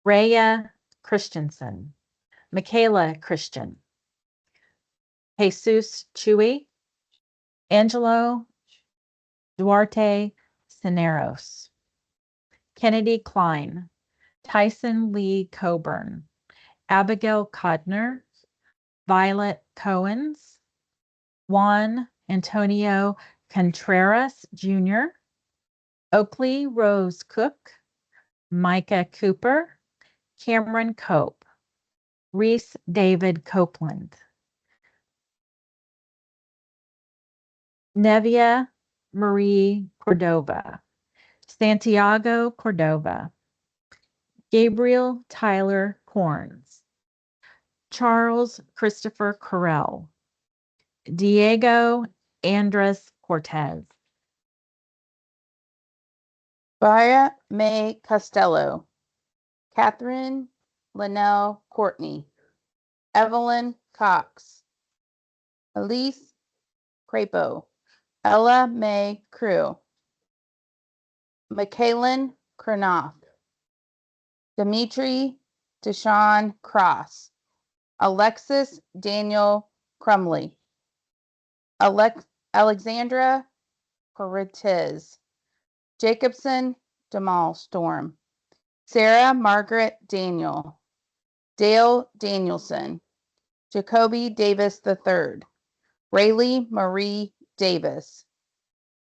Rhea Christensen, Michaela Christian, Jesus Chewy, Angelo Duarte Cineros, Kennedy Klein, Tyson Lee Coburn, Abigail Codner, Violet Cohens, Juan Antonio Contreras Jr., Oakley Rose Cook, Micah Cooper, Cameron Cope, Reese David Copeland, Nevia Marie Cordova, Santiago Cordova, Gabriel Tyler Corns, Charles Christopher Correll, Diego Andres Cortez, Via May Costello, Catherine Linnell Courtney, Evelyn Cox, Elise Crapo, Ella May Crew, Michaelin Kronoff, Dimitri Deshawn Cross, Alexis Daniel Crumley, Alexandra Cortez, Jacobson Jamal Storm, Sarah Margaret Daniel, Dale Danielson, Jacoby Davis III, Rayleigh Marie Davis,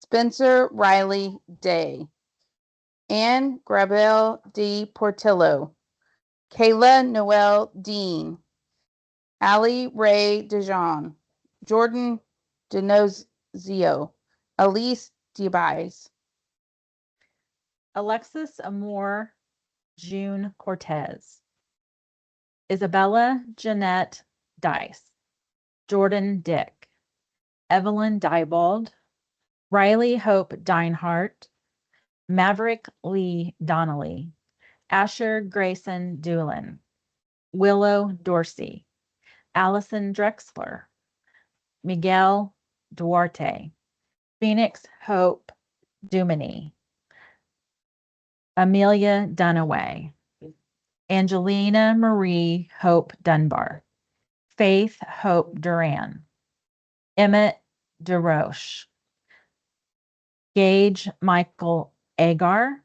Spencer Riley Day, Anne Grabel D. Portillo, Kayla Noel Dean, Ali Ray DeJean, Jordan Denozio, Elise DeBise, Alexis Amor June Cortez, Isabella Jeanette Dice, Jordan Dick, Evelyn Diebold, Riley Hope Deinhart, Maverick Lee Donnelly, Asher Grayson Doolin, Willow Dorsey, Allison Drexler, Miguel Duarte, Phoenix Hope Duminy, Amelia Dunaway, Angelina Marie Hope Dunbar, Faith Hope Duran, Emmett DeRoche, Gage Michael Agar,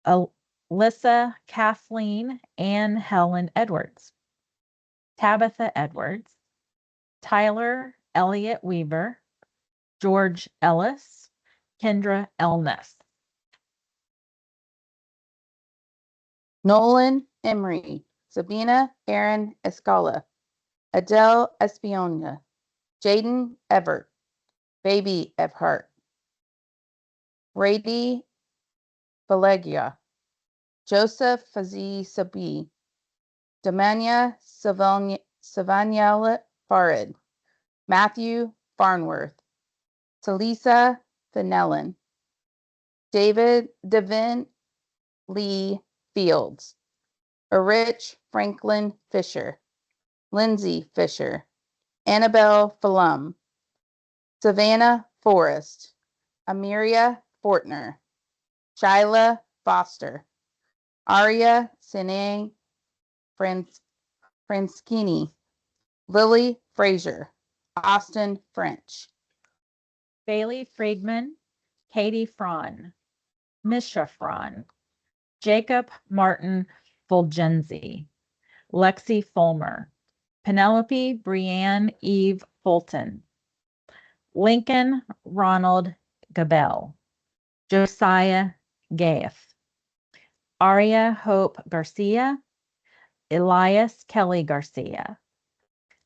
Alyssa Kathleen Ann Helen Edwards, Tabitha Edwards, Tyler Elliott Weaver, George Ellis, Kendra Elness. Nolan Emery, Sabina Aaron Escala, Adele Espionia, Jaden Everett, Baby Evhart, Brady Valegia, Joseph Fazi Sabi, Damania Savaniel Farid, Matthew Farnworth, Talisa Fenelon, Devin Lee Fields, Rich Franklin Fisher, Lindsay Fisher, Annabelle Falum, Savannah Forrest, Amiria Fortner, Shyla Foster, Aria Sine Franskini, Lily Frazier, Austin French, Bailey Friedman, Katie Fraun, Misha Fraun, Jacob Martin Fulgenzi, Lexi Fulmer, Penelope Brianne Eve Fulton, Lincoln Ronald Gabel, Josiah Gaeth, Aria Hope Garcia, Elias Kelly Garcia,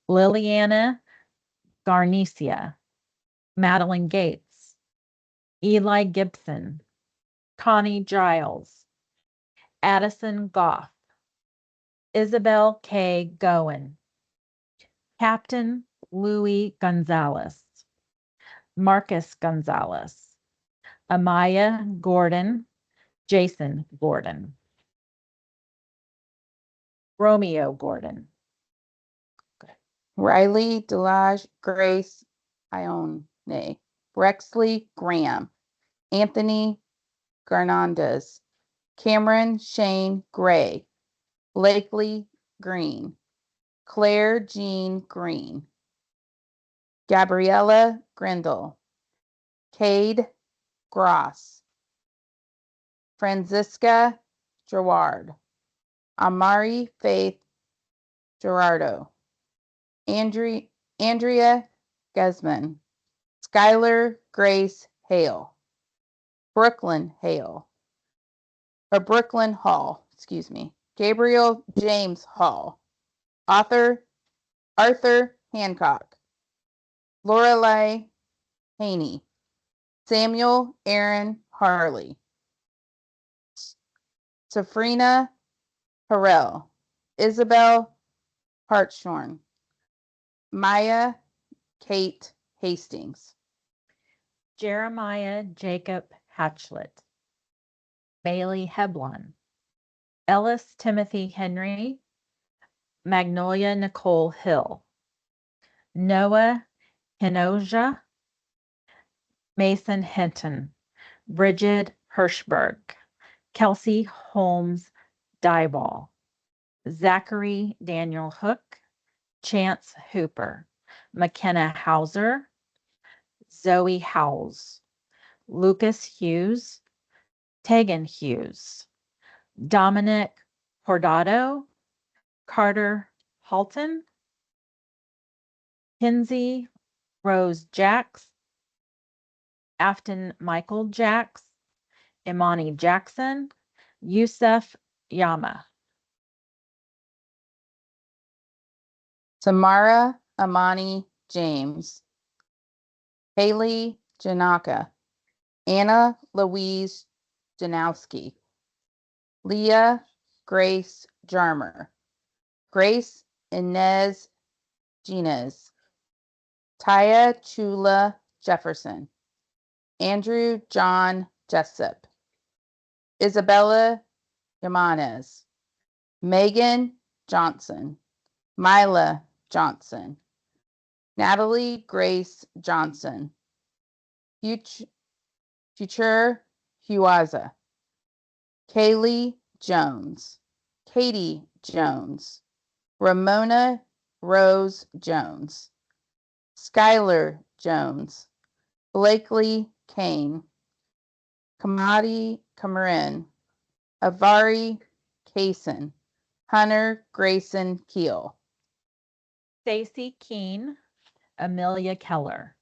Liliana Garnicia, Madeline Gates, Eli Gibson, Connie Giles, Addison Goff, Isabel K. Goen, Captain Louis Gonzalez, Marcus Gonzalez, Amaya Gordon, Jason Gordon, Romeo Gordon, Riley Delage Grace Ione, Rexley Graham, Anthony Garnandez, Cameron Shane Gray, Blakely Green, Claire Jean Green, Gabriella Grindle, Cade Gross, Francisca Gerard, Amari Faith Gerardo, Andrea Guzman, Skylar Grace Hale, Brooklyn Hall, Gabriel James Hall, Arthur Hancock, Lorelei Haney, Samuel Aaron Harley, Safrina Harrell, Isabel Hartshorn, Maya Kate Hastings, Jeremiah Jacob Hatchlet, Bailey Heblon, Ellis Timothy Henry, Magnolia Nicole Hill, Noah Hinoja, Mason Hinton, Bridget Hirschberg, Kelsey Holmes Dyball, Zachary Daniel Hook, Chance Hooper, McKenna Hauser, Zoe Howells, Lucas Hughes, Tegan Hughes, Dominic Hordado, Carter Halton, Kinsey Rose Jacks, Afton Michael Jacks, Imani Jackson, Yusuf Yama, Tamara Amani James, Haley Janaka, Anna Louise Janowski, Leah Grace Jarmer, Grace Inez Ginez, Taya Chula Jefferson, Andrew John Jessup, Isabella Yamanez, Megan Johnson, Mila Johnson, Natalie Grace Johnson, Future Huaza, Kaylee Jones, Katie Jones, Ramona Rose Jones, Skylar Jones, Blakely Kane, Kamadi Kamarin, Avari Kaysen, Hunter Grayson Keel, Stacy Keene, Amelia Keller,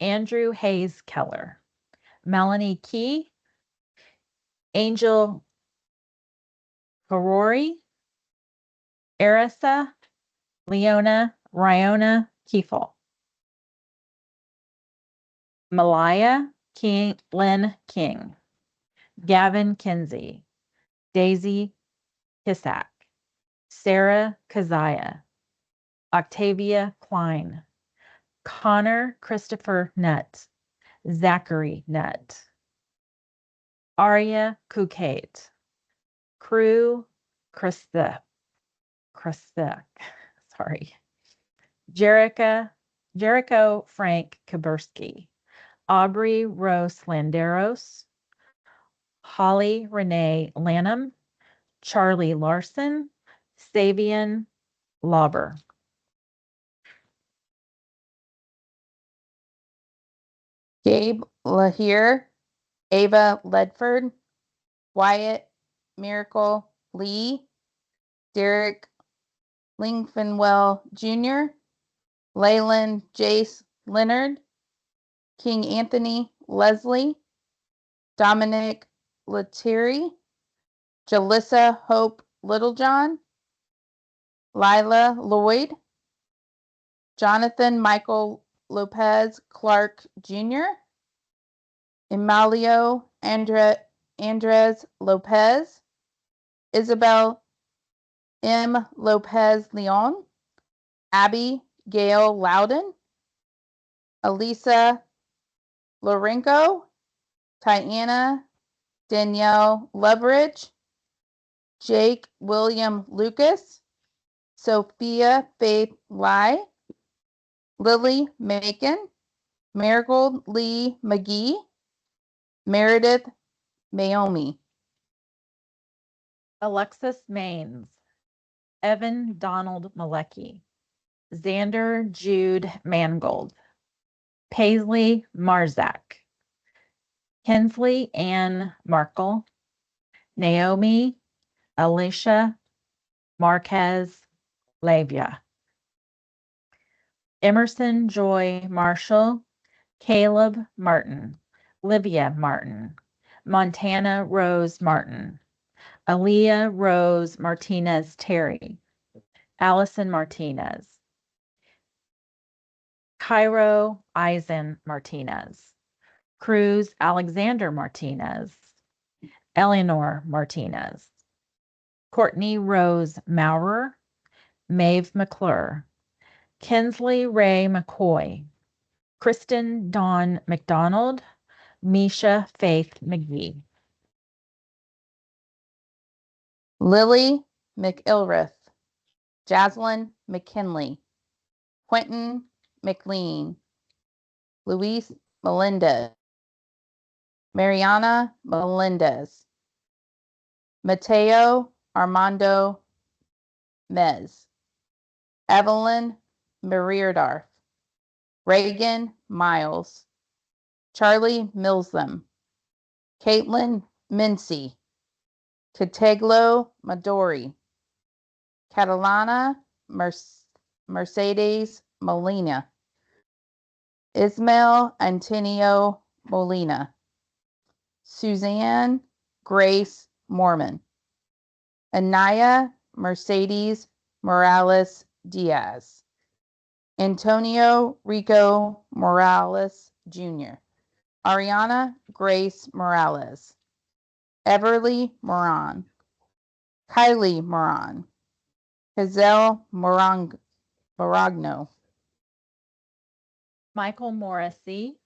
Andrew Hayes Keller, Melanie Key, Angel Karori, Arisa, Leona Riona Kiefel, Malaya King, Lynn King, Gavin Kinsey, Daisy Kissack, Sarah Kazaya, Octavia Klein, Connor Christopher Nutt, Zachary Nutt, Arya Kukate, Crew Krista, sorry, Jericho Frank Kaburski, Aubrey Rose Landeros, Holly Renee Lanham, Charlie Larson, Savian Lauber. Gabe Lahir, Ava Ledford, Wyatt Miracle Lee, Derek Lingfinwell Jr., Leyland Jace Leonard, King Anthony Leslie, Dominic Lettieri, Jalissa Hope Littlejohn, Lila Lloyd, Jonathan Michael Lopez Clark Jr., Emilio Andres Lopez, Isabel M. Lopez Leon, Abby Gail Loudon, Elisa Lorenko, Tiana Danielle Loveridge, Jake William Lucas, Sophia Faith Lai, Lily Macon, Marigold Lee McGee, Meredith Mayomi, Alexis Maines, Evan Donald Malecki, Xander Jude Mangold, Paisley Marzak, Hensley Ann Markle, Naomi Alicia Marquez Lavia, Emerson Joy Marshall, Caleb Martin, Livia Martin, Montana Rose Martin, Aaliyah Rose Martinez Terry, Allison Martinez, Cairo Eisen Martinez, Cruz Alexander Martinez, Eleanor Martinez, Courtney Rose Maurer, Maeve McClure, Kinsley Ray McCoy, Kristen Dawn McDonald, Misha Faith McGee. Lily McIlrath, Jaslyn McKinley, Quentin McLean, Luis Melendez, Mariana Melendez, Mateo Armando Mez, Evelyn Mereardarth, Reagan Miles, Charlie Millsam, Caitlin Mincy, Categlo Madori, Catalana Mercedes Molina, Ismael Antonio Molina, Suzanne Grace Mormon, Anaya Mercedes Morales Diaz, Antonio Rico Morales Jr., Ariana Grace Morales, Everly Moran, Kylie Moran, Hazel Moragno, Michael Morrissey,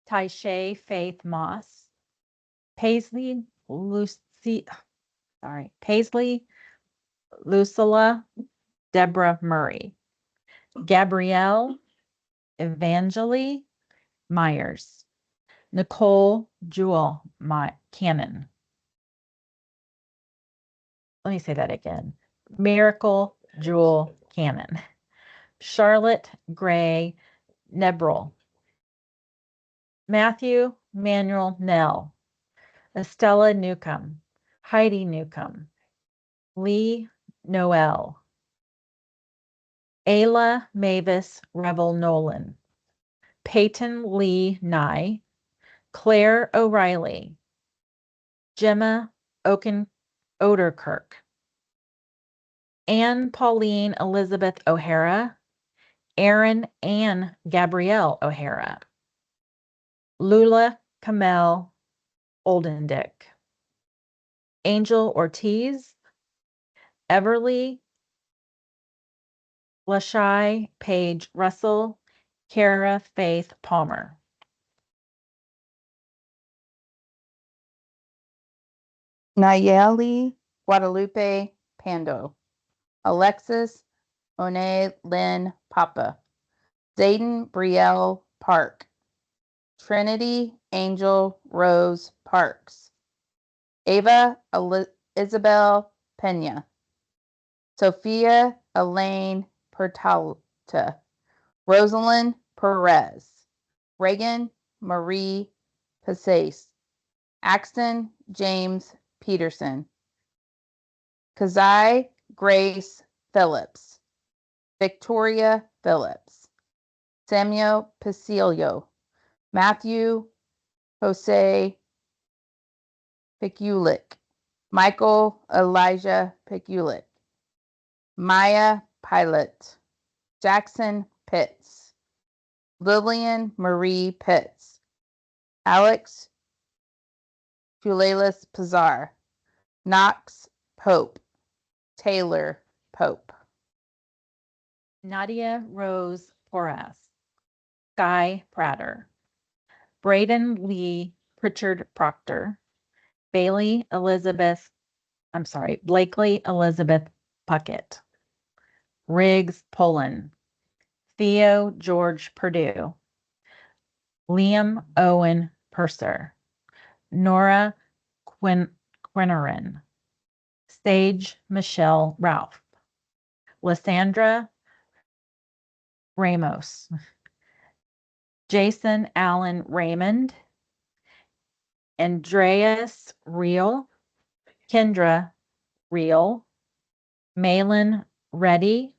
Taishay Faith Moss, Paisley Lucilla Deborah Murray, Gabrielle Evangeli Myers, Nicole Jewel Cannon. Let me say that again. Miracle Jewel Cannon, Charlotte Gray Nebrel, Matthew Manuel Nell, Estella Newcomb, Heidi Newcomb, Lee Noel, Ayla Mavis Revel Nolan, Peyton Lee Nye, Claire O'Reilly, Gemma Oderkirk, Anne Pauline Elizabeth O'Hara, Erin Ann Gabrielle O'Hara, Lula Kamel Oldendick, Angel Ortiz, Everly Lashai Page Russell, Kara Faith Palmer. Nayeli Guadalupe Pando, Alexis One Lynn Papa, Zayden Brielle Park, Trinity Angel Rose Parks, Ava Isabel Pena, Sophia Elaine Pertalta, Rosalind Perez, Reagan Marie Pasace, Axton James Peterson, Kazai Grace Phillips, Victoria Phillips, Samuel Pasilio, Matthew Jose Pikulik, Michael Elijah Pikulik, Maya Pilot, Jackson Pitts, Lillian Marie Pitts, Alex Pulelis Pizar, Knox Pope, Taylor Pope. Nadia Rose Porras, Guy Prater, Braden Lee Pritchard Proctor, Blakely Elizabeth Puckett, Riggs Pullen, Theo George Purdue, Liam Owen Purser, Nora Quinnerin, Sage Michelle Ralph, Lysandra Ramos, Jason Allen Raymond, Andreas Reel, Kendra Reel, Malin Reddy,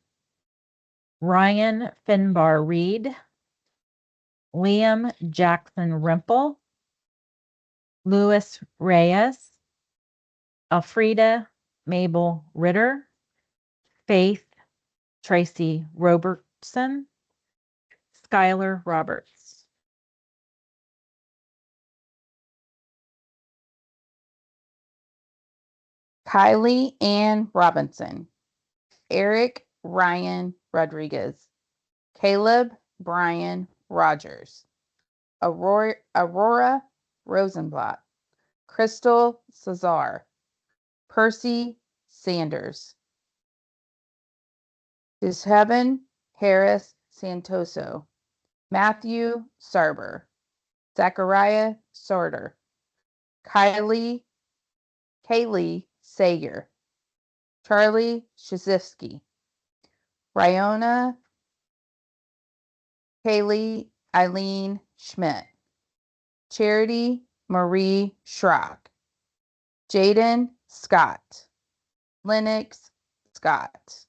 Ryan Finbar Reed, Liam Jackson Rimple, Louis Reyes, Elfrida Mabel Ritter, Faith Tracy Robertson, Skylar Roberts. Kylie Ann Robinson, Eric Ryan Rodriguez, Caleb Brian Rogers, Aurora Rosenblatt, Crystal Cesar, Percy Sanders, Disheaven Harris Santoso, Matthew Sarber, Zachariah Sorter, Kaylee Sager, Charlie Shazifsky, Ryona Kaylee Eileen Schmidt, Charity Marie Schrock, Jaden Scott, Lennox Scott,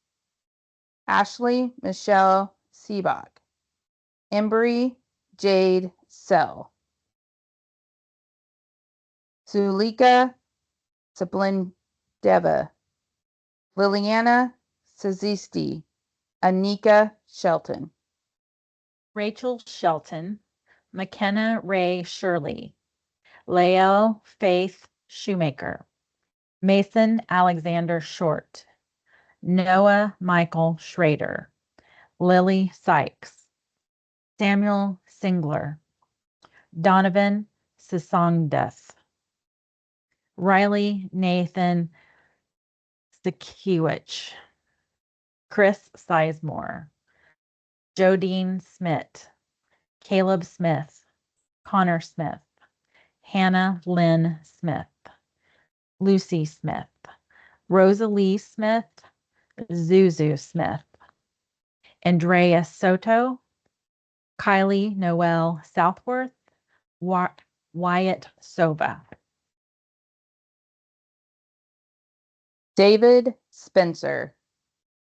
Ashley Michelle Seabach, Embry Jade Sell, Zulika Sablindeva, Liliana Sazisti, Anika Shelton. Rachel Shelton, McKenna Ray Shirley, Lael Faith Shoemaker, Mason Alexander Short, Noah Michael Schrader, Lily Sykes, Samuel Singler, Donovan Sisongdeath, Riley Nathan Sikiewicz, Chris Sizemore, Jodine Smith, Caleb Smith, Connor Smith, Hannah Lynn Smith, Lucy Smith, Rosalie Smith, Zuzu Smith, Andrea Soto, Kylie Noel Southworth, Wyatt Sova. David Spencer,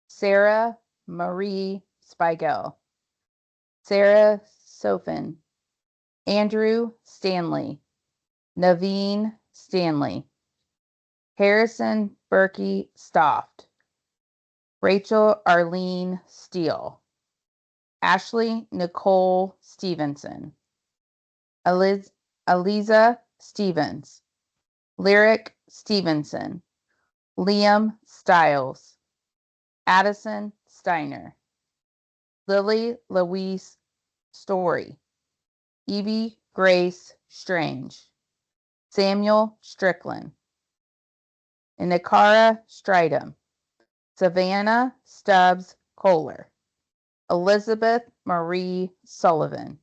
Sarah Marie Spiegel, Sarah Sofin, Andrew Stanley, Naveen Stanley, Harrison Berkey Stoft, Rachel Arlene Steele, Ashley Nicole Stevenson, Aliza Stevens, Lyric Stevenson, Liam Stiles, Addison Steiner, Lily Louise Story, Evie Grace Strange, Samuel Strickland, Inakara Stridham, Savannah Stubbs Kohler, Elizabeth Marie Sullivan,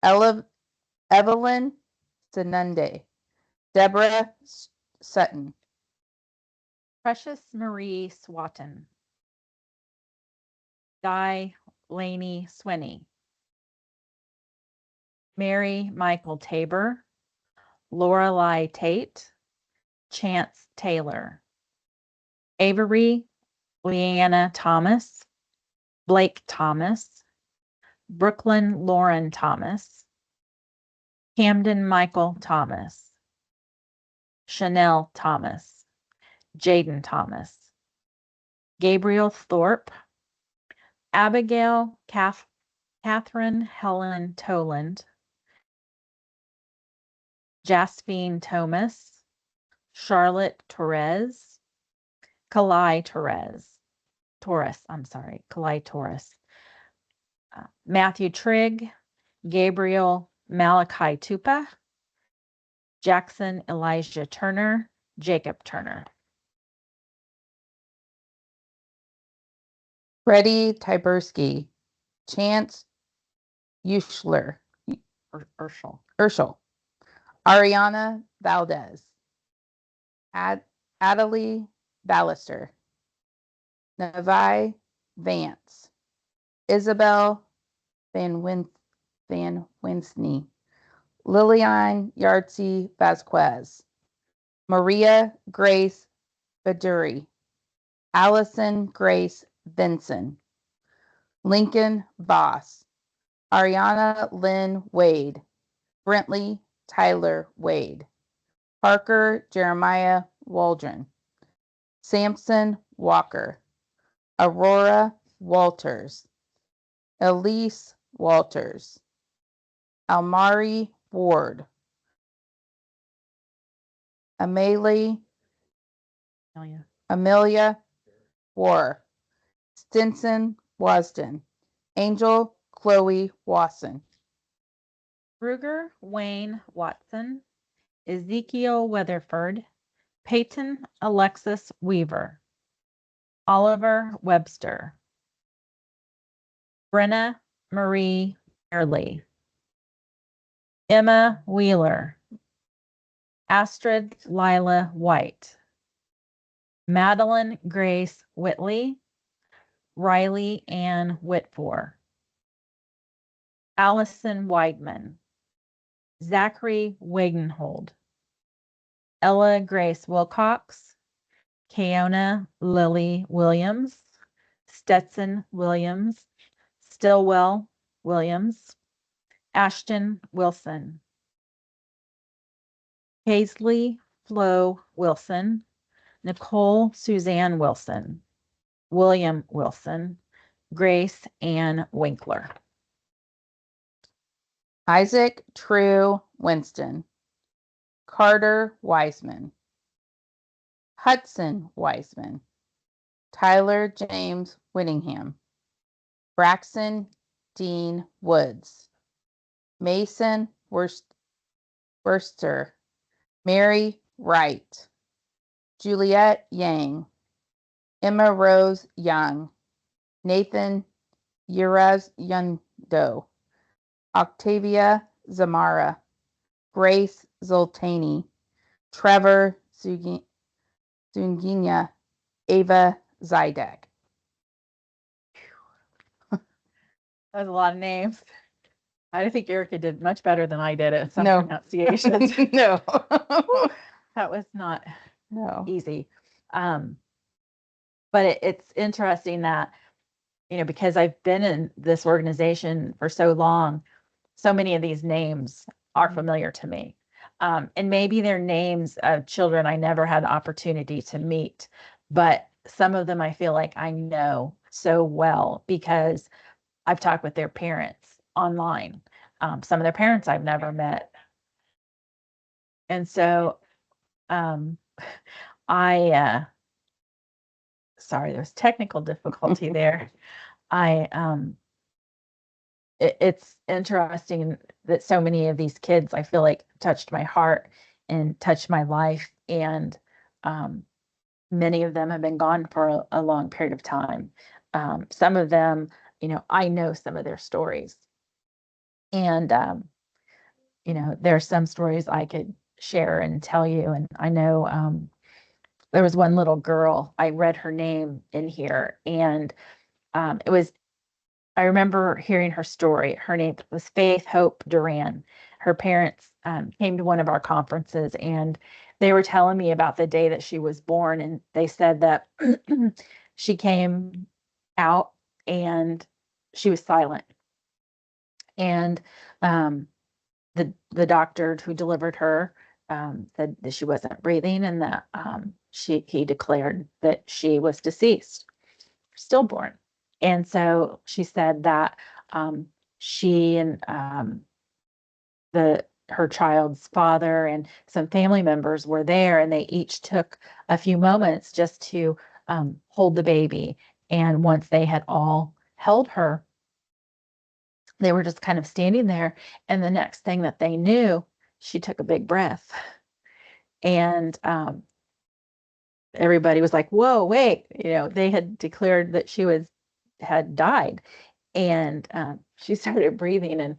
Evelyn Senunde, Deborah Sutton, Precious Marie Swatton, Di Laney Swinney, Mary Michael Tabor, Lorelei Tate, Chance Taylor, Avery Leanna Thomas, Blake Thomas, Brooklyn Lauren Thomas, Camden Michael Thomas, Chanel Thomas, Jaden Thomas, Gabriel Thorpe, Abigail Catherine Helen Toland, Jasphine Thomas, Charlotte Torres, Kalai Torres, Matthew Trigg, Gabriel Malachi Tupa, Jackson Elijah Turner, Jacob Turner. Freddie Tyberski, Chance Ushler, Urschel, Ariana Valdez, Adelie Ballister, Nevi Vance, Isabel Van Winsney, Lilian Yardsey Vasquez, Maria Grace Baduri, Allison Grace Vinson, Lincoln Voss, Ariana Lynn Wade, Brentley Tyler Wade, Parker Jeremiah Waldron, Samson Walker, Aurora Walters, Elise Walters, Almari Ward, Amelia War, Stinson Wasden, Angel Chloe Wasson, Ruger Wayne Watson, Ezekiel Weatherford, Peyton Alexis Weaver, Oliver Webster, Brenna Marie Early, Emma Wheeler, Astrid Lila White, Madeline Grace Whitley, Riley Ann Whitfore, Allison Weidman, Zachary Wagenhold, Ella Grace Wilcox, Keona Lily Williams, Stetson Williams, Stillwell Williams, Ashton Wilson, Paisley Flo Wilson, Nicole Suzanne Wilson, William Wilson, Grace Ann Winkler. Isaac True Winston, Carter Wiseman, Hudson Wiseman, Tyler James Whittingham, Braxton Dean Woods, Mason Worcester, Mary Wright, Juliet Yang, Emma Rose Young, Nathan Yundo, Octavia Zamara, Grace Zoltani, Trevor Zunginya, Ava Zydek. That was a lot of names. I think Arika did much better than I did at some No. pronunciations. No. That was not No. easy. But it's interesting that, because I've been in this organization for so long, so many of these names are familiar to me. And maybe they're names of children I never had the opportunity to meet, but some of them I feel like I know so well because I've talked with their parents online. Some of their parents I've never met. And so sorry, there's technical difficulty there. It's interesting that so many of these kids I feel like touched my heart and touched my life, and many of them have been gone for a long period of time. Some of them, I know some of their stories, and there's some stories I could share and tell you. And I know there was one little girl, I read her name in here, and I remember hearing her story. Her name was Faith Hope Duran. Her parents came to one of our conferences, and they were telling me about the day that she was born. And they said that she came out and she was silent. And the doctor who delivered her said that she wasn't breathing, and that he declared that she was deceased, stillborn. And so she said that she and her child's father and some family members were there, and they each took a few moments just to hold the baby. And once they had all held her, they were just kind of standing there. And the next thing that they knew, she took a big breath. And everybody was like, whoa, wait, they had declared that she had died. And she started breathing, and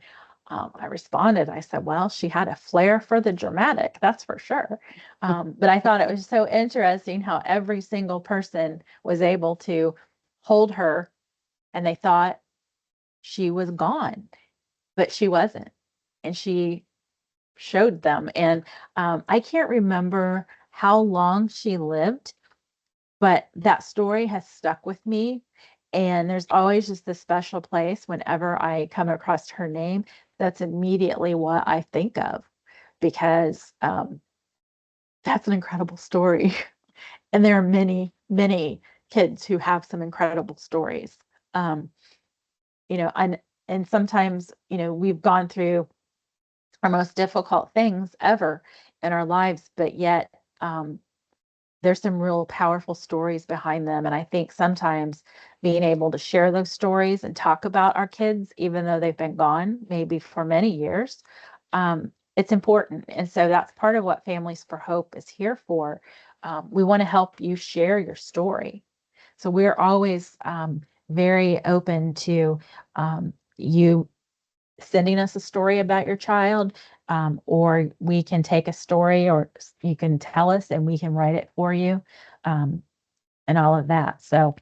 I responded. I said, well, she had a flair for the dramatic, that's for sure. But I thought it was so interesting how every single person was able to hold her, and they thought she was gone, but she wasn't. And she showed them. And I can't remember how long she lived, but that story has stuck with me. And there's always just this special place whenever I come across her name. That's immediately what I think of, because that's an incredible story. And there are many, many kids who have some incredible stories. And sometimes, we've gone through our most difficult things ever in our lives, but yet there's some real powerful stories behind them. And I think sometimes being able to share those stories and talk about our kids, even though they've been gone maybe for many years, it's important. And so that's part of what Families for Hope is here for. We want to help you share your story. So we're always very open to you sending us a story about your child, or we can take a story, or you can tell us and we can write it for you, and all of that. So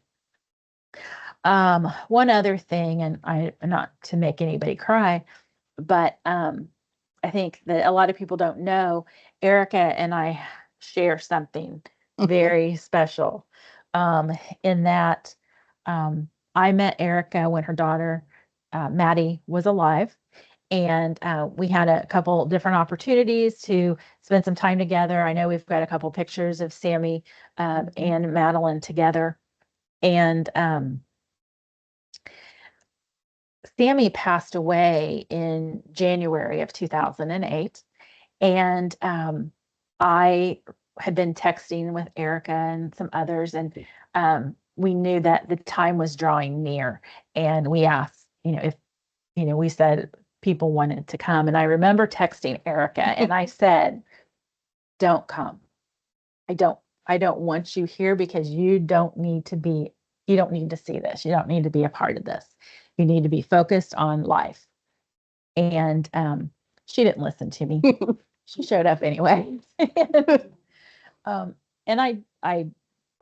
one other thing, and not to make anybody cry, but I think that a lot of people don't know, Arika and I share something very special, in that I met Arika when her daughter Maddie was alive. And we had a couple different opportunities to spend some time together. I know we've got a couple pictures of Sammy and Madeline together. And Sammy passed away in January of 2008. And I had been texting with Arika and some others, and we knew that the time was drawing near. And we asked, if, we said people wanted to come. And I remember texting Arika and I said, don't come. I don't want you here because you don't need to see this. You don't need to be a part of this. You need to be focused on life. And she didn't listen to me. She showed up anyway. And I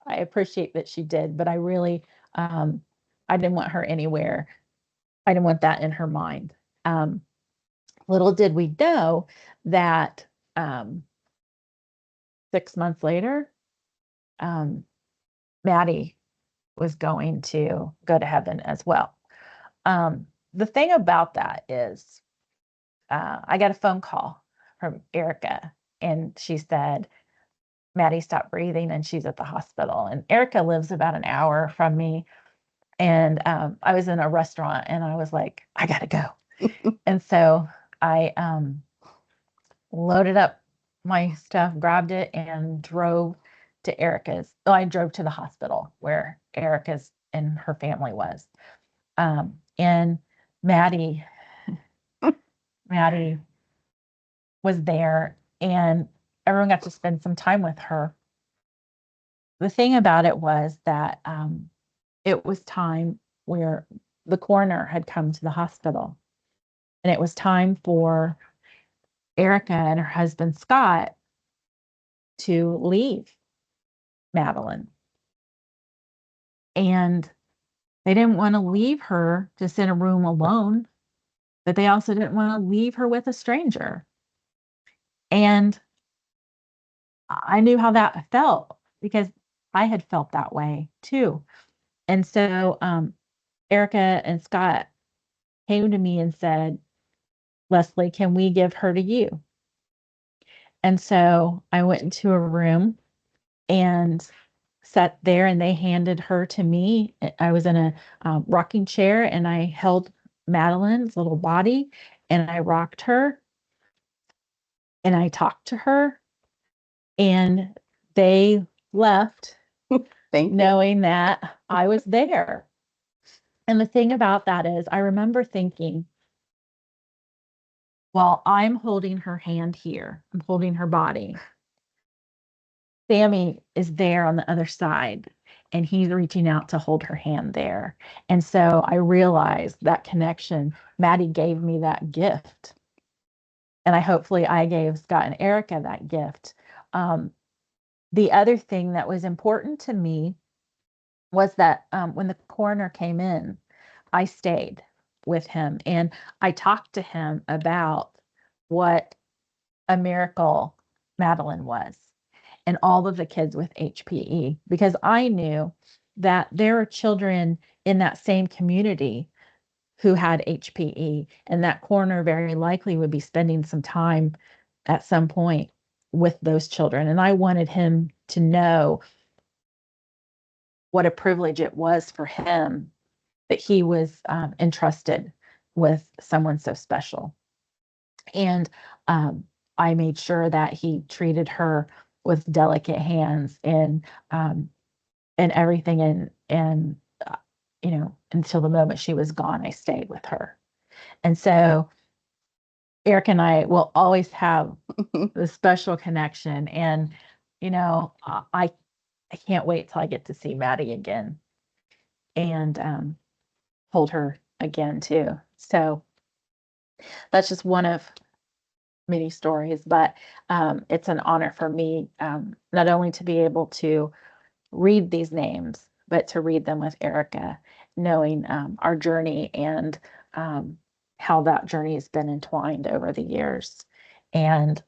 appreciate that she did, but I really, I didn't want her anywhere. I didn't want that in her mind. Little did we know that 6 months later, Maddie was going to go to heaven as well. The thing about that is, I got a phone call from Arika, and she said, Maddie stopped breathing and she's at the hospital. And Arika lives about an hour from me. And I was in a restaurant and I was like, I gotta go. And so I loaded up my stuff, grabbed it, and drove to Arika's. Well, I drove to the hospital where Arika's and her family was. And Maddie was there, and everyone got to spend some time with her. The thing about it was that it was time where the coroner had come to the hospital, and it was time for Arika and her husband Scott to leave Madeline. And they didn't want to leave her just in a room alone, but they also didn't want to leave her with a stranger. And I knew how that felt because I had felt that way too. And so Arika and Scott came to me and said, Leslie, can we give her to you? And so I went into a room and sat there, and they handed her to me. I was in a rocking chair, and I held Madeline's little body, and I rocked her, and I talked to her, and they left knowing that I was there. And the thing about that is, I remember thinking, while I'm holding her hand here, I'm holding her body, Sammy is there on the other side, and he's reaching out to hold her hand there. And so I realized that connection. Maddie gave me that gift. And hopefully I gave Scott and Arika that gift. The other thing that was important to me was that when the coroner came in, I stayed with him and I talked to him about what a miracle Madeline was and all of the kids with HPE, because I knew that there are children in that same community who had HPE, and that coroner very likely would be spending some time at some point with those children. And I wanted him to know what a privilege it was for him that he was entrusted with someone so special. And I made sure that he treated her with delicate hands and everything. And until the moment she was gone, I stayed with her. And so Eric and I will always have this special connection. And, I can't wait till I get to see Maddie again and hold her again too. So that's just one of many stories, but it's an honor for me not only to be able to read these names, but to read them with Arika, knowing our journey and how that journey has been entwined over the years. And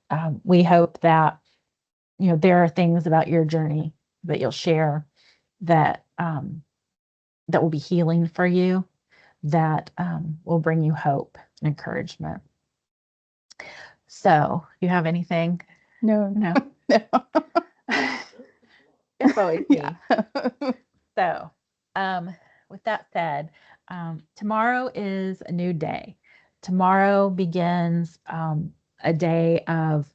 we hope that, there are things about your journey that you'll share that that will be healing for you, that will bring you hope and encouragement. So, you have anything? No. It's always me. So, with that said, Tomorrow is a new day. Tomorrow begins a day of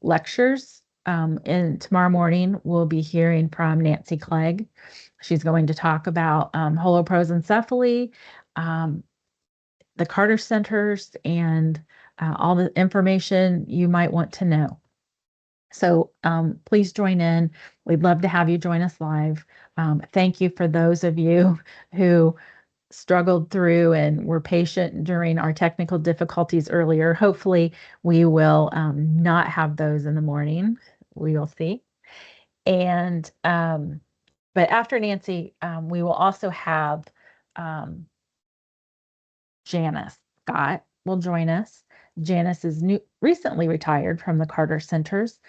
lectures. And tomorrow morning, we'll be hearing from Nancy Clegg. She's going to talk about holoprosencephaly, the Carter Centers, and all the information you might want to know. So please join in. We'd love to have you join us live. Thank you for those of you who struggled through and were patient during our technical difficulties earlier. Hopefully, we will not have those in the morning. We will see. And but after Nancy, we will also have Janice Scott will join us. Janice is recently retired from the Carter Centers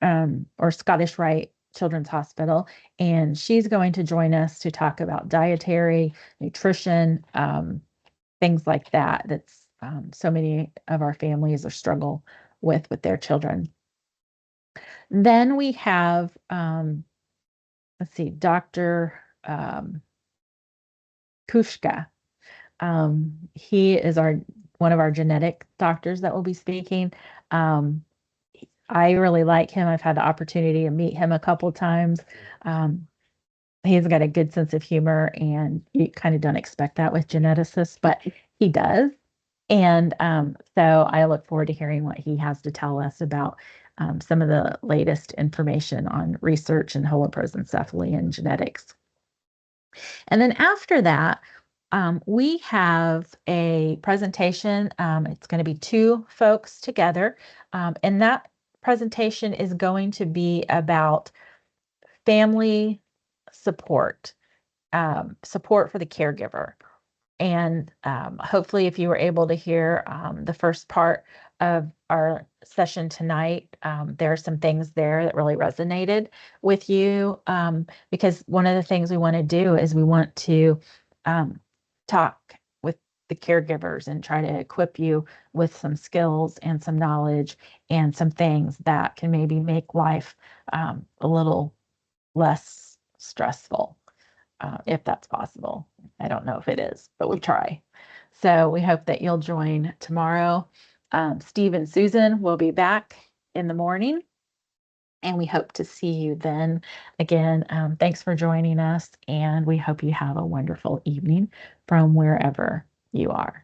or Scottish Rite Children's Hospital, and she's going to join us to talk about dietary, nutrition, things like that. That's so many of our families are struggle with their children. Then we have, let's see, Dr. Kushka. He is one of our genetic doctors that will be speaking. I really like him. I've had the opportunity to meet him a couple times. He's got a good sense of humor, and you kind of don't expect that with geneticists, but he does. And so I look forward to hearing what he has to tell us about some of the latest information on research in holoprosencephaly and genetics. And then after that, we have a presentation. It's going to be two folks together, and that presentation is going to be about family support, support for the caregiver. And hopefully, if you were able to hear the first part of our session tonight, there are some things there that really resonated with you, because one of the things we want to do is we want to talk with the caregivers and try to equip you with some skills and some knowledge and some things that can maybe make life a little less stressful. If that's possible. I don't know if it is, but we'll try. So we hope that you'll join tomorrow. Steve and Susan will be back in the morning, and we hope to see you then. Again, thanks for joining us, and we hope you have a wonderful evening from wherever you are.